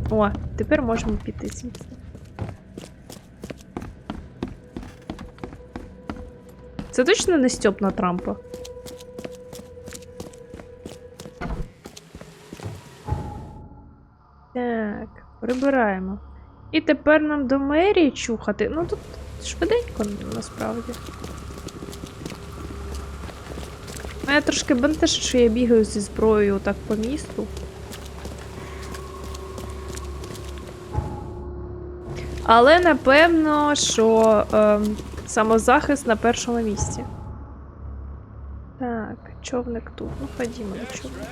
О, тепер можемо піти звідси. Це точно не стьоп на Трампа? прибираємо. І тепер нам до мерії чухати. Ну тут швиденько, насправді. Я трошки бентежить, що я бігаю зі зброєю так по місту. Але напевно, що самозахист на першому місці. Так, човник тут. Ну, ходімо до човника.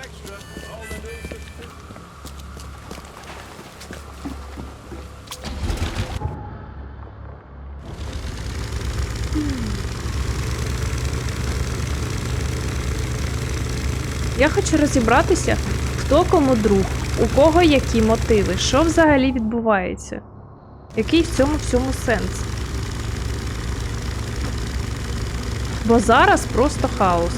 Я хочу розібратися, хто кому друг, у кого які мотиви, що взагалі відбувається. Який в цьому всьому сенс? Бо зараз просто хаос.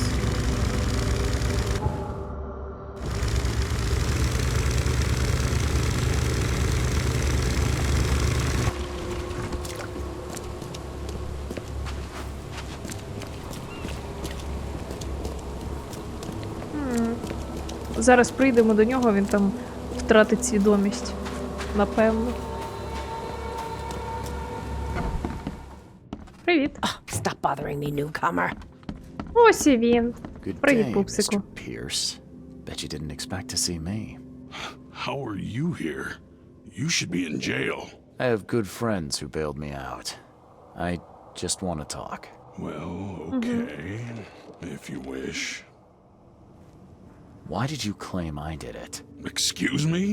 Зараз прийдемо до нього, він там втратить свідомість. Напевно. Привіт. Stop bothering me, newcomer. Ось і він. Good Привіт, day, пупсику. Mr. Pierce. Bet you didn't expect to see me. How are you here? You should be in jail. I have good friends who bailed me out. I just want to talk. Well, okay, if you wish. Why did you claim I did it? Excuse me?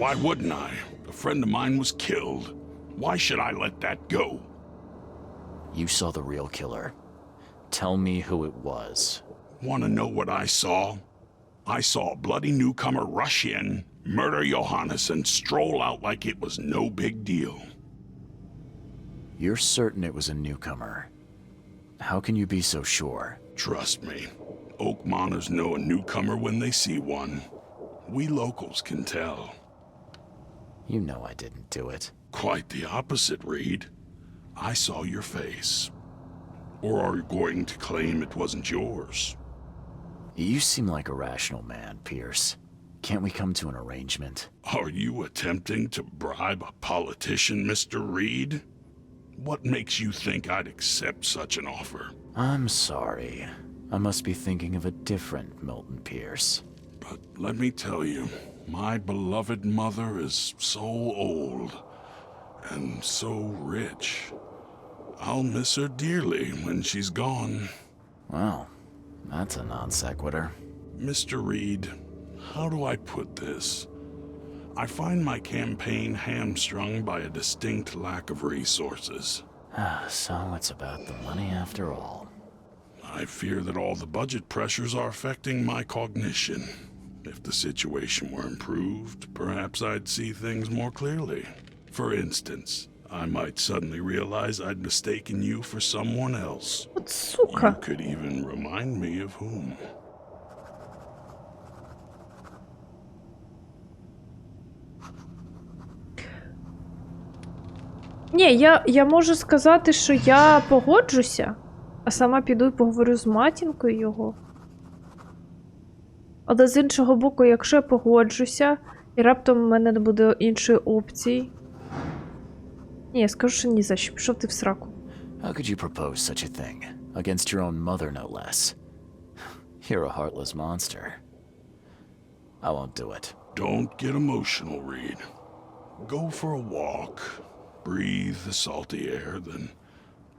Why wouldn't I? A friend of mine was killed. Why should I let that go? You saw the real killer. Tell me who it was. Want to know what I saw? I saw a bloody newcomer rush in, murder Johannes, and stroll out like it was no big deal. You're certain it was a newcomer. How can you be so sure? Trust me, Oakmoners know a newcomer when they see one. We locals can tell. You know I didn't do it. Quite the opposite, Reed. I saw your face. Or are you going to claim it wasn't yours? You seem like a rational man, Pierce. Can't we come to an arrangement? Are you attempting to bribe a politician, Mr. Reed? What makes you think I'd accept such an offer? I'm sorry. I must be thinking of a different Milton Pierce. But let me tell you, my beloved mother is so old and so rich. I'll miss her dearly when she's gone. Well, that's a non sequitur. Mr. Reed, how do I put this? I find my campaign hamstrung by a distinct lack of resources. So it's about the money after all. I fear that all the budget pressures are affecting my cognition. If the situation were improved, perhaps I'd see things more clearly. For instance, I might suddenly realize I'd mistaken you for someone else. От сука. You could even remind me of whom. Ні, я можу сказати, що я погоджуся, а сама піду і поговорю з матінкою його. Але з іншого боку, якщо я погоджуся, і раптом в мене не буде іншої опції. Ні, я скажу, що ні за що. Пішов ти в сраку. How could you propose such a thing? Against your own mother, no less. You're a heartless monster. I won't do it. Don't get emotional, Reed. Go for a walk. Breathe the salty air, then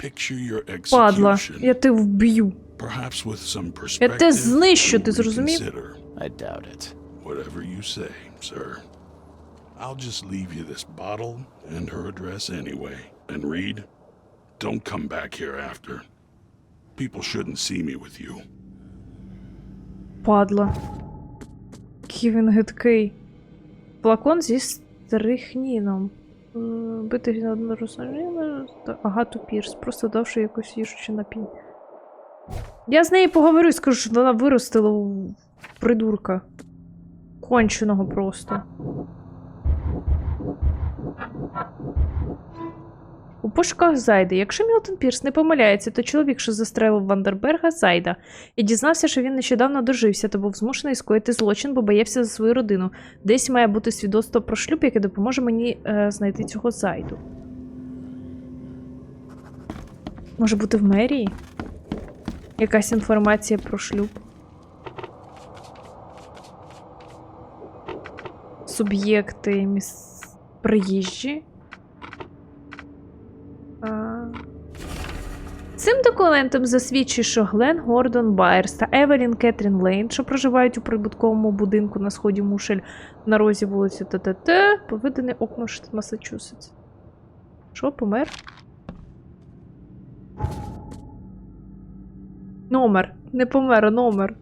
picture your Падла, execution. я тебе вб'ю. Perhaps with some Я те perspective, знищу, ти you'll зрозумів? reconsider. I doubt it. Whatever you say, sir. I'll just leave you this bottle and her address anyway. And Reed, don't come back here after. People shouldn't see me with you. Падла. Який він гидкий. Флакон зі стрихніном. Бити на одну розсажину. Агату Пірс. Просто давши якусь їжу чи напій. Я з нею поговорю і скажу, що вона виростила у придурка. Конченого просто. У пошуках Зайди. Якщо Мілтон Пірс не помиляється, то чоловік, що застрелив Вандерберга, Зайда. І дізнався, що він нещодавно дожився, та був змушений скоїти злочин, бо боявся за свою родину. Десь має бути свідоцтво про шлюб, яке допоможе мені знайти цього Зайду. Може бути в мерії? Якась інформація про шлюб. Суб'єкти приїжджі. Цим документом засвідчує, що Глен Гордон Байерс та Евелін Кетрін Лейн, що проживають у прибутковому будинку на сході Мушель на розі вулиці ТТТ, поведене окно штат Массачусетс. Що, помер? Номер. Не помер, а номер.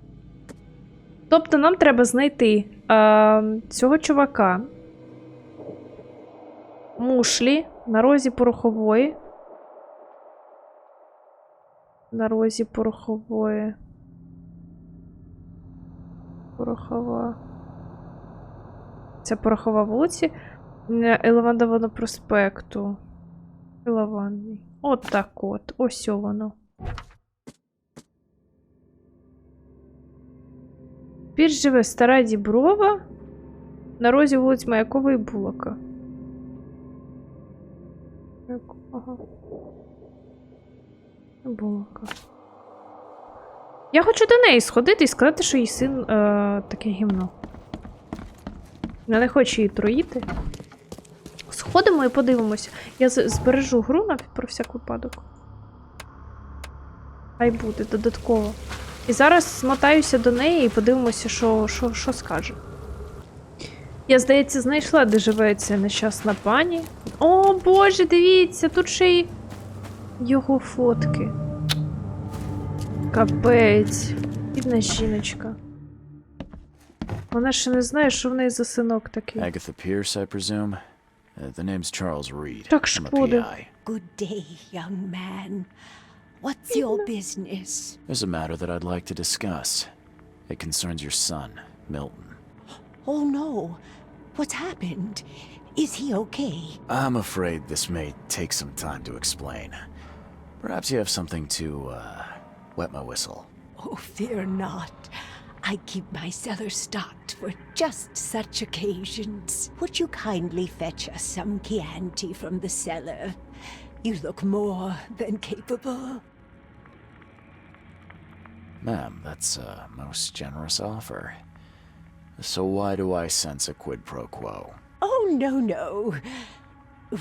Тобто нам треба знайти цього чувака. Мушлі на розі Порохової. На розі Порохової. Порохова. Це Порохова вулиці. Елевандовано проспекту. Елевандний. От так от. Ось воно. Пірс живе Стара Діброва. На розі вулиць Маякова і Булака. Ага. Булака. Я хочу до неї сходити і сказати, що її син таке гівно. Я не хочу її троїти. Сходимо і подивимося. Я збережу гру про всяк випадок. Хай буде додатково. І зараз смотаюся до неї і подивимося, що скаже. Я, здається, знайшла, де живе ця нещасна пані. О, боже, дивіться, тут ще й його фотки. Капець. Бідна жіночка. Вона ще не знає, що в неї за синок такий. Agatha Pierce, I presume? The name's Charles Reed. Так I'm a шкода. PI. Good day, young man. What's your business? There's a matter that I'd like to discuss. It concerns your son, Milton. Oh no. What's happened? Is he okay? I'm afraid this may take some time to explain. Perhaps you have something to, wet my whistle. Oh, fear not. I keep my cellar stocked for just such occasions. Would you kindly fetch us some Chianti from the cellar? You look more than capable. Ma'am, that's a most generous offer. So why do I sense a quid pro quo? Oh, no.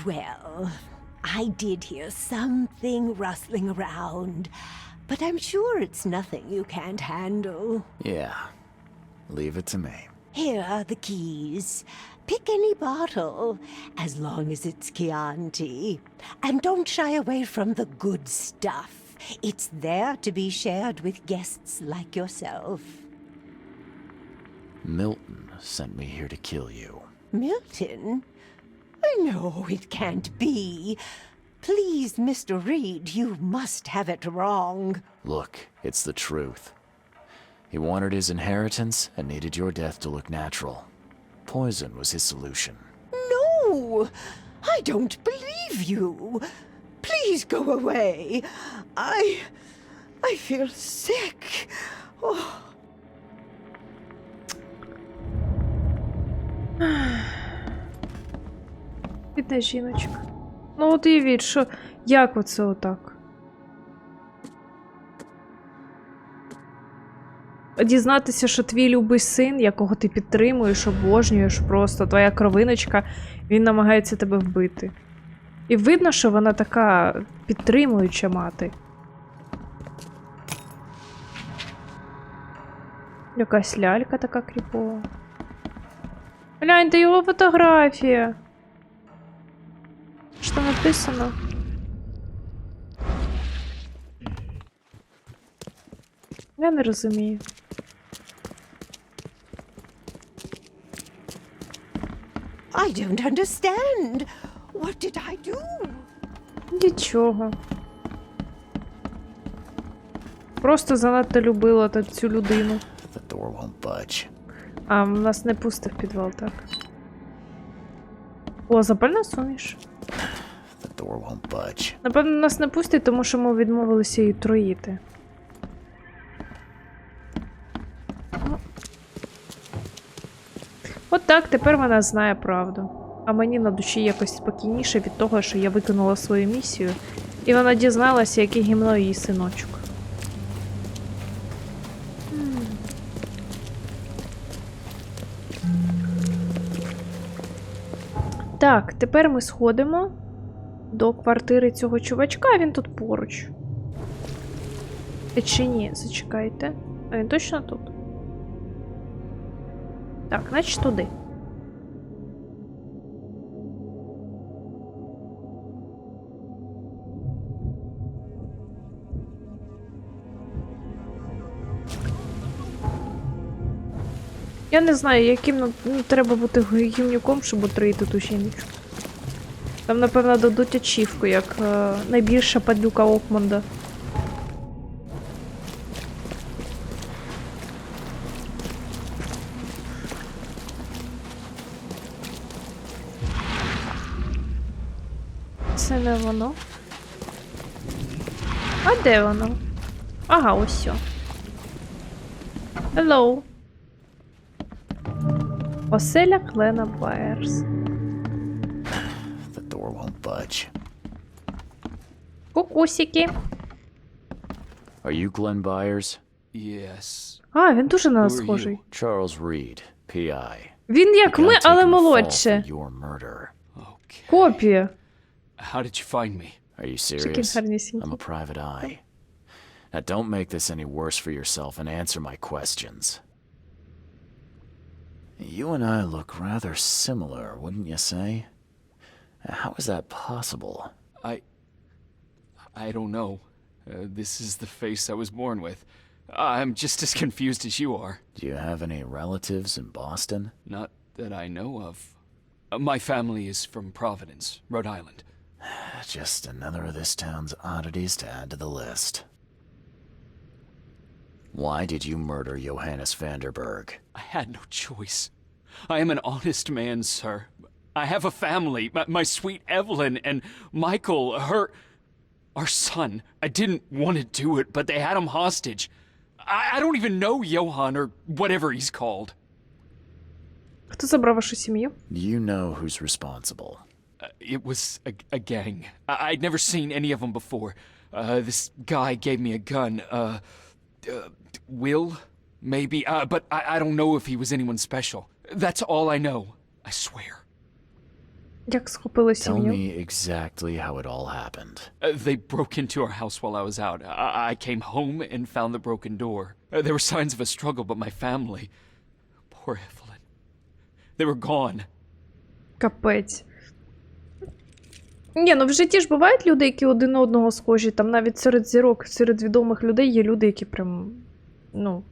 Well, I did hear something rustling around, but I'm sure it's nothing you can't handle. Yeah, leave it to me. Here are the keys. Pick any bottle, as long as it's Chianti. And don't shy away from the good stuff. It's there to be shared with guests like yourself. Milton sent me here to kill you. Milton? No, it can't be. Please, Mr. Reed, you must have it wrong. Look, it's the truth. He wanted his inheritance and needed your death to look natural. Poison was his solution. No! I don't believe you. Please go away. I feel sick. Oh. Бідна жіночка. Ну от уявіть, що... Як оце отак? Дізнатися, що твій любий син, якого ти підтримуєш, обожнюєш, просто твоя кровиночка, він намагається тебе вбити. І видно, що вона така підтримуюча мати. Якась лялька така кріпова. Гляньте, його фотографія. Що там написано? Я не розумію. I don't understand. What did I do? Нічого. Просто занадто любила цю людину. The door won't budge. А, нас не пустив підвал, так. О, запальна суміш. The door won't budge. Напевно, нас не пустять, тому що ми відмовилися її троїти. От так, тепер вона знає правду. А мені на душі якось спокійніше від того, що я виконала свою місію, і вона дізналася, яке гімно її синочок. Так, тепер ми сходимо до квартири цього чувачка, він тут поруч. Чи ні? Зачекайте. А він точно тут? Так, значить туди. Я не знаю, яким нам треба бути гівнюком, щоб отруїти ту жіночку. Там, напевно, дадуть ачівку, як найбільша падлюка Окманда. Це не воно. А де воно? Ага, ось все. Hello. Оселя Клена Байерс. The door won't budge. Кукусики. Are you Glenn Byers? Yes. А, він дуже на нас Who are схожий. Charles Reed, PI. Він як ми, Gotta але take the fall молодше. for your murder. Okay. Копія. How did you find me? Are you Такий serious? гарнісінький. I'm a private eye. Now don't make this any worse for yourself and answer my questions. You and I look rather similar, wouldn't you say? How is that possible? I don't know. This is the face I was born with. I'm just as confused as you are. Do you have any relatives in Boston? Not that I know of. My family is from Providence, Rhode Island. Just another of this town's oddities to add to the list. Why did you murder Johannes Vanderberg? I had no choice. I am an honest man, sir. I have a family. My sweet Evelyn and Michael, our son. I didn't want to do it, but they had him hostage. I don't even know Johan or whatever he's called. Хто забрав вашу сім'ю? Do you know who's responsible? It was a gang. I'd never seen any of them before. This guy gave me a gun. Will? Maybe. But I don't know if he was anyone special. That's all I know. I swear. Як схопили Tell сім'ю? me exactly how it all happened. They broke into our house while I was out. I came home and found the broken door. There were signs of a struggle, but my family... Poor Evelyn. They were gone. Капець. Ні, ну в житті ж бувають люди, які один на одного схожі. Там навіть серед зірок, серед відомих людей є люди, які прям, ну,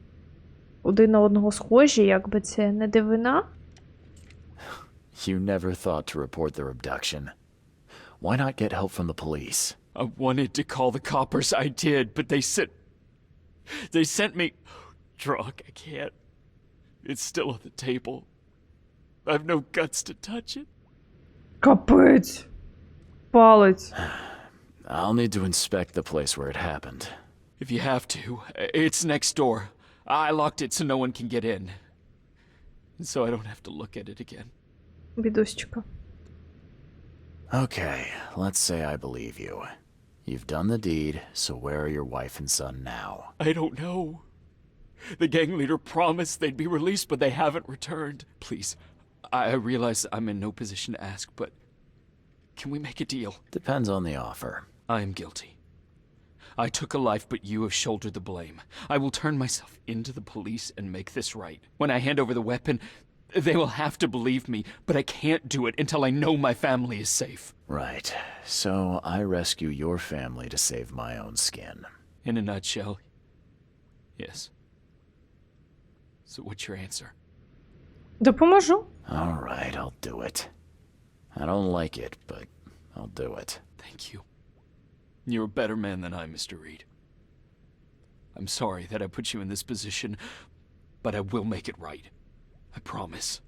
один на одного схожі, якби це не дивина. You never thought to report their abduction. Why not get help from the police? I wanted to call the coppers, I did, but they sent me drunk. I can't. It's still on the table. I've no guts to touch it. Капець. Палець. I'll need to inspect the place where it happened. If you have to, it's next door. I locked it so no one can get in. So I don't have to look at it again. Бідосечка. Okay, let's say I believe you. You've done the deed, so where are your wife and son now? I don't know. The gang leader promised they'd be released, but they haven't returned. Please, I realize I'm in no position to ask, but can we make a deal? Depends on the offer. I am guilty. I took a life, but you have shouldered the blame. I will turn myself into the police and make this right. When I hand over the weapon, they will have to believe me, but I can't do it until I know my family is safe. Right. So I rescue your family to save my own skin. In a nutshell, yes. So what's your answer? Допоможу. All right, I'll do it. I don't like it, but I'll do it. Thank you. You're a better man than I, Mr. Reed. I'm sorry that I put you in this position, but I will make it right. I promise.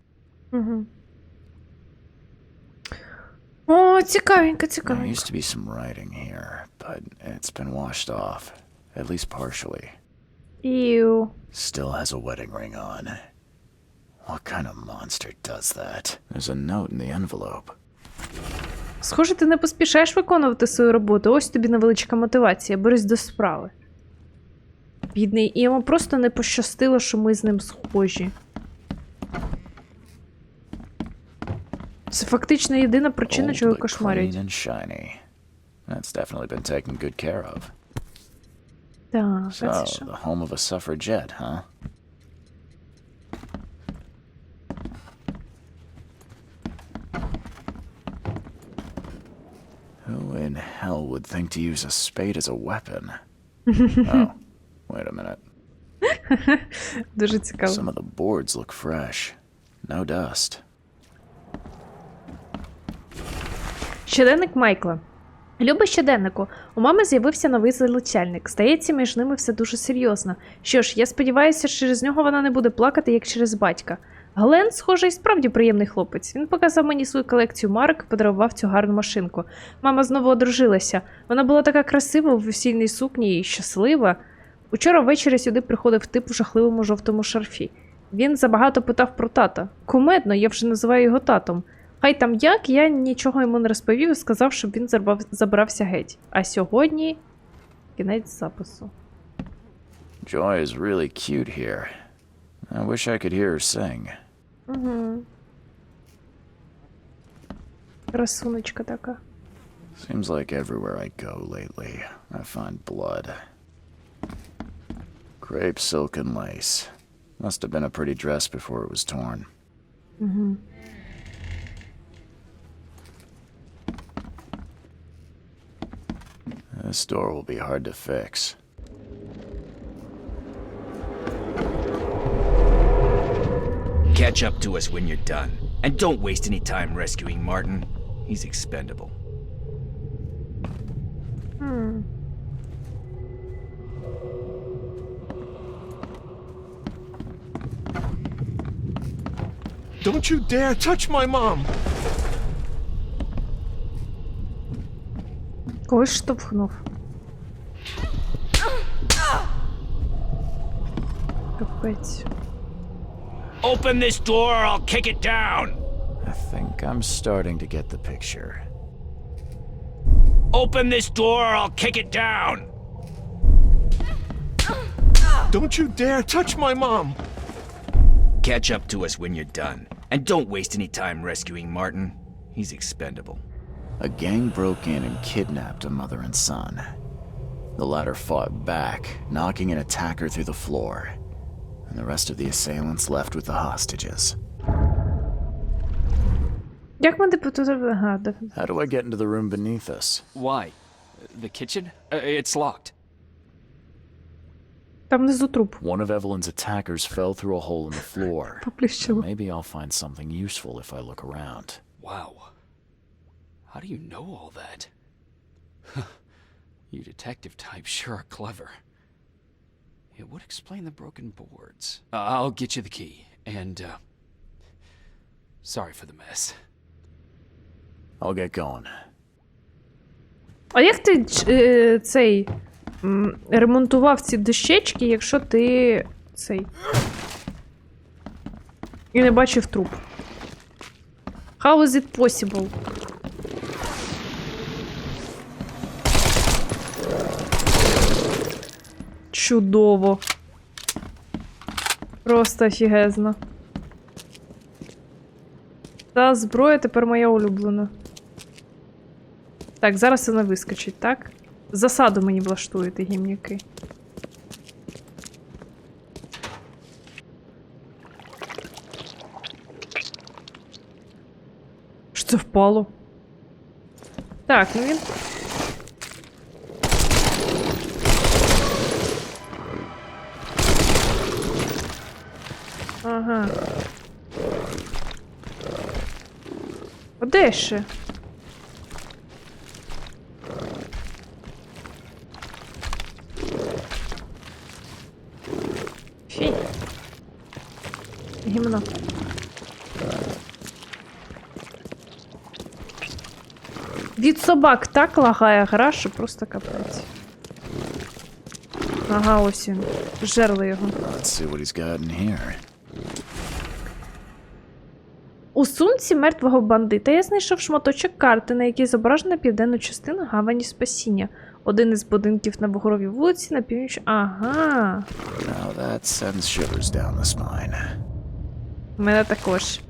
О, цікавенько, There цікавенько. used to be some writing here, but it's been washed off, at least partially. Іу. Still has a wedding ring on. What kind of monster does that? There's a note in the envelope. Схоже, ти не поспішаєш виконувати свою роботу. Ось тобі невеличка мотивація. Берись до справи. Бідний. І йому просто не пощастило, що ми з ним схожі. Це фактично єдина причина, Old чого but кошмарять. clean and shiny. That's definitely been taken good care of. Так, а So, це що? the home of a suffragette, huh? Who in hell would think to use a spade as a weapon? Oh, wait a minute. Дуже цікаво. Some of the boards look fresh. No dust. Щоденник Майкла. Любий щоденнику, у мами з'явився новий залицяльник. Здається, між ними все дуже серйозно. Що ж, я сподіваюся, що через нього вона не буде плакати, як через батька. Глен, схоже, і справді приємний хлопець. Він показав мені свою колекцію марок і подарував цю гарну машинку. Мама знову одружилася. Вона була така красива у весільній сукні і щаслива. Учора ввечері сюди приходив тип у жахливому жовтому шарфі. Він забагато питав про тата. Кумедно, я вже називаю його татом. Хай там як, я нічого йому не розповів і сказав, щоб він забрався геть. А сьогодні... кінець запису. Joy is really cute here. I wish I could hear her sing. Угу. Красуночка така. Seems like everywhere I go lately, I find blood. Crepe silk and lace. Must have been a pretty dress before it was torn. Угу. This door will be hard to fix. Catch up to us when you're done. And don't waste any time rescuing Martin. He's expendable. Don't you dare touch my mom! Когось штовхнув. Капець. Open this door or I'll kick it down! I think I'm starting to get the picture. Open this door or I'll kick it down! Don't you dare touch my mom! Catch up to us when you're done. And don't waste any time rescuing Martin. He's expendable. A gang broke in and kidnapped a mother and son. The latter fought back, knocking an attacker through the floor. And the rest of the assailants left with the hostages. Як ми тут... Ага, How do I get into the room beneath us? Why? The kitchen? It's locked. Там внизу труп. One of Evelyn's attackers fell through a hole in the floor. Поплющило. Maybe I'll find something useful if I look around. Wow. How do you know all that? You detective types sure are clever. It would explain the broken boards. I'll get you the key. And, sorry for the mess. I'll get going. А як ти цей ремонтував ці дощечки, якщо ти цей і не бачив труп? How is it possible? Чудово. Просто офігезно. Та зброя тепер моя улюблена. Так, зараз вона вискочить, так? Засаду мені влаштуєте, гімніки. Що це впало? Так, ну він... Ага. А де ще? Фі. Гімно. Від собак так лагає гра, що просто капець. Ага, ось він. Жерли його. Let's see what he's got in here. У сумці мертвого бандита я знайшов шматочок карти, на якій зображена південна частина гавані Спасіння. Один із будинків на Бугровій вулиці на північ. Ага. Now that sends shivers down the spine. У мене також.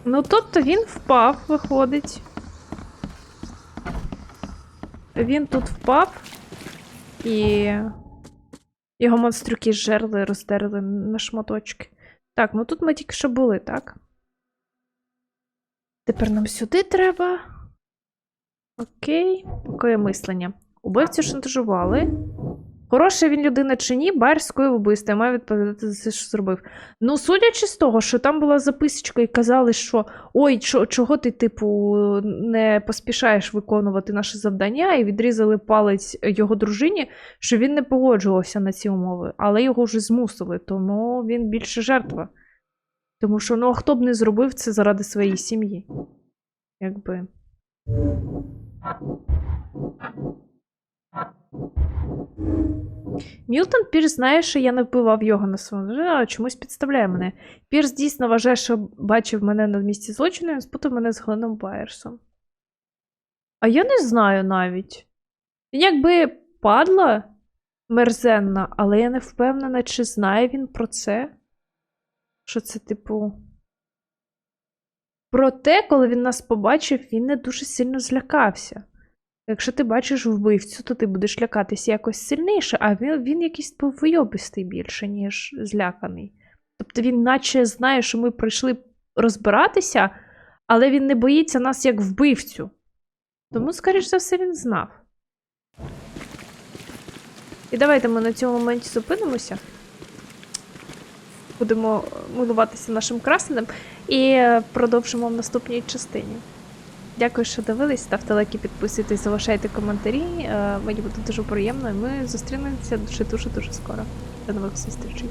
Ну, тобто він впав, виходить. Він тут впав. І його монстрюки зжерли, роздерли на шматочки. Так, ну тут ми тільки що були, так? Тепер нам сюди треба. Окей. Покоє мислення. Убивцю шантажували. Хороша він людина чи ні, Байер скоїв вбивство, має відповідати за те, що зробив. Ну, судячи з того, що там була записочка і казали, що ой, чого ти, типу, не поспішаєш виконувати наше завдання, і відрізали палець його дружині, що він не погоджувався на ці умови, але його вже змусили, тому він більше жертва. Тому що, ну, хто б не зробив це заради своєї сім'ї? Якби... Мілтон Пірс знає, що я не вбивав його на своєму житті, а чомусь підставляє мене. Пірс дійсно вважає, що бачив мене на місці злочину, він спутав мене з Гленом Байерсом. А я не знаю навіть. Він якби падла мерзенна, але я не впевнена, чи знає він про це. Що це, типу... Проте, коли він нас побачив, він не дуже сильно злякався. Якщо ти бачиш вбивцю, то ти будеш лякатися якось сильніше, а він якийсь був вийобистий більше, ніж зляканий. Тобто він наче знає, що ми прийшли розбиратися, але він не боїться нас як вбивцю. Тому, скоріш за все, він знав. І давайте ми на цьому моменті зупинимося. Будемо милуватися нашим красенем і продовжимо в наступній частині. Дякую, що дивились, ставте лайки, підписуйтесь, залишайте коментарі. Мені буде дуже приємно, і ми зустрінемося дуже-дуже скоро. До нових зустрічей.